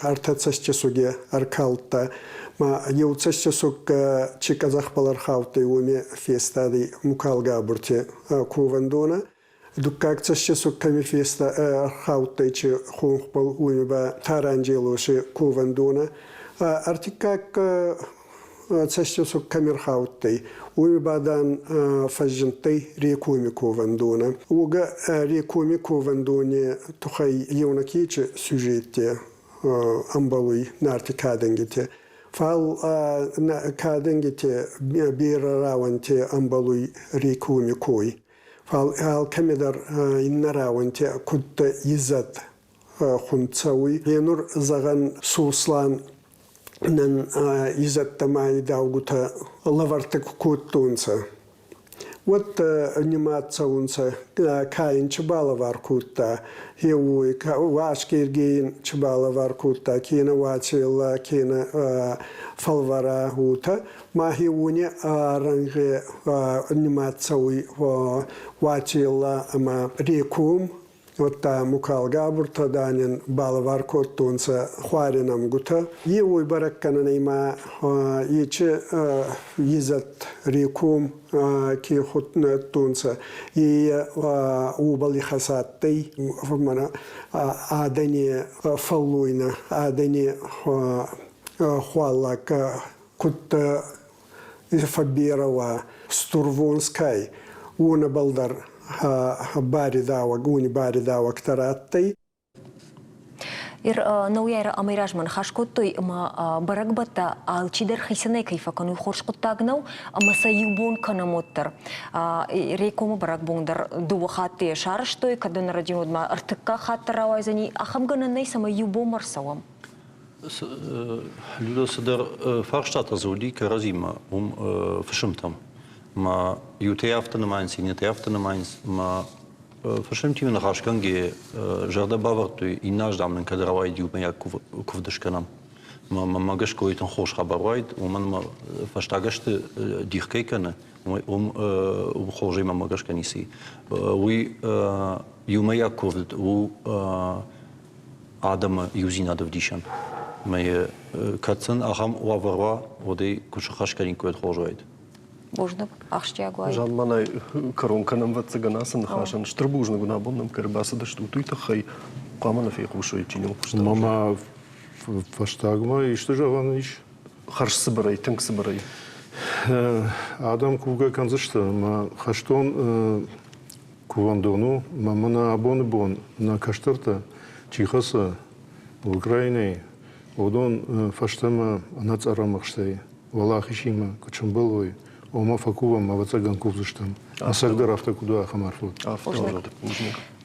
артацасчасуге аркалта, ма еуцасчасук чиказах балархауты уме фестади мукалга бурте кувандуна, дуккакцасчасук ками феста архауты чи хунхпал уме ба таранджелуши кувандуна, артикак цасчасук камерхауты, уме бадан фажжинтай рекуми кувандуна. Уга рекуми кувандуне тухай еунакичи сюжетте амбалуй нарти каденгите. Фал каденгите бира раванте амбалуй рекуми кой. Фал камедар инна раванте кутта изат хунцауй. Енур заган суслан нан изаттамай даугута лавартак куттунца. Вот анимацаунца каин чабалавар кутта, хеуи вашкиргин чабалавар кутта, кина вачила, кина фалвара гута, ма хеуни аранге анимацауи вачила ама рекум, вот мукалга бурта данин балавар коттунца хваринам гута. Еуи бараккананайма ече изат рекум ки хотна тунца и убали хасаттай мана адани фалуйна адани хвалак кутта фабирова стурвунскай уна балдар баридава гуни баридава ктараттай. Ир науяйра амайражман хашкоттой ама барагбата алчидер хисанай кайфа кану хоршкоттагнау ама саюбон канамоттар рекому барагбондар дуахатте шарштой кадана радиодма артыкка хаттаравайзани ахамгананай сама юбомар савам. Люда садар фарштата зауди каразима фшимтам. Ma ju te aften och mines, inte aften och mines, ma Фашем тим на хашканге жарда баварту и наш дамнен кадравай дюбея кувдышканам. Магаш койтан хош хабарвайд, уман фаштагаште дихкейкане, хожей магаш каниси. Уи юмея кувд, у Адама юзина давдишан. Мае кацан ахам уаварва одей кушахашканин койт хожвайд. Бождап, ахштягуай. Жан манай коронканам вацаганасын хашан штрбужна гунабонным карбаса да штуту и тахай камана фейхушой чинил. Мама фаштагма и что же он ищ? Харш сыбырай, тынк сыбырай. Адам куга канзышта, ма хаштон кувандону, мама на абоны бон, на каштарта, чихаса, в Украине, одон фаштама нацарамахштай, валахишима, кучумбалой, ома факува, мавацаган кувзыштам. Асагдар автокуда хамарфут.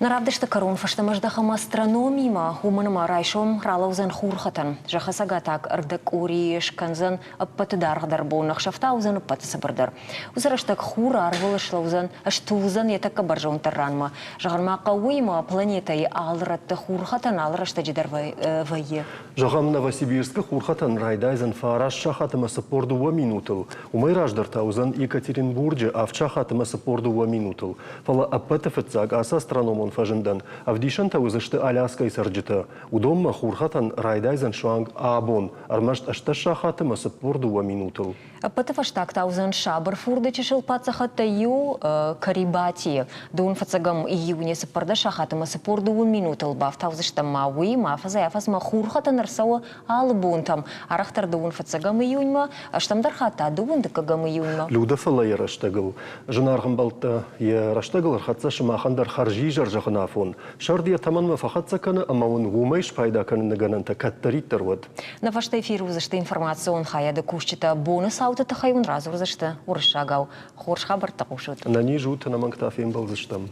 Наравдышты корон фаштамаждаха астрономима, уманыма райшом ралаузан хурхатан. Жахасагатак ырдык уриш канзан аппатыдарғдар болнақ шафтаузан аппатысыбырдар. Узараштак хура арвылышлаузан аштузан етакка баржон тарранма. Жағармаққа уйма планетай алыратты хурхатан алырашта жидар вайе. Жағам Новосибирска хурхатан райдайзан фараш шахатыма сапордуа минутыл. Умай раждартаузан Екатеринбурге авчахатыма сапордуа минутыл. Фала аппатыфыцаг аса астрономон фажындан. Авдишан таузышты Аляска и сарджита. Удомма хурхатан райдайзан шуанг абон. Армашт ашта шахатыма сапордуа минутыл. Аппатыфаштак таузан шабыр фурды чешил пацахатта ю карибати. Дун фацагам июне сапарда шахатыма сапордуа минутыл. Бав таузышта мауи мафазаяфаз ма хурхатан арсауа албунтам. Арахтар дун фацагам июньма, аштамдар хата дун дыкагам июньма. Люда фала я раштагыл. Жынарғын балта я раштагыл архатса шымахандар харжи жаржағына фон. Шардия таманма фахатса каны, ама он гумайш пайда каны нагананта каттариттар вад. На вашта эфир узашта информация он хаяда кушчита бонус аута тахайун разу узашта уршагау. Хорш хабар тақушут. На нижу на мангтафин был заштам.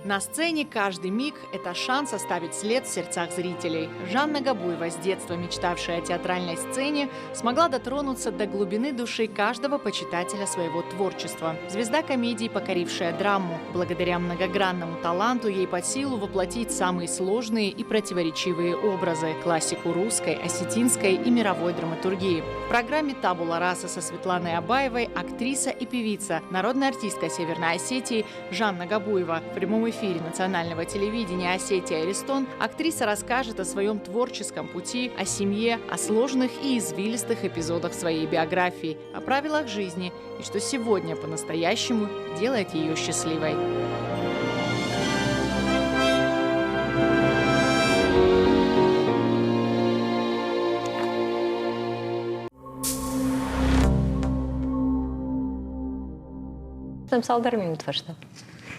На сцене каждый миг – это шанс оставить след в сердцах зрителей. Жанна Габуева, с детства мечтавшая о театральной сцене, смогла дотронуться до глубины души каждого почитателя своего творчества. Звезда комедии, покорившая драму. Благодаря многогранному таланту ей под силу воплотить самые сложные и противоречивые образы – классику русской, осетинской и мировой драматургии. В программе «Табула раса» со Светланой Абаевой актриса и певица, народная артистка Северной Осетии Жанна Габуева. В прямом эфире национального телевидения «Осетия Аристон» актриса расскажет о своем творческом пути, о семье, о сложных и извилистых эпизодах своей биографии, о правилах жизни и что сегодня по-настоящему делает ее счастливой. Там салдар минут вашта.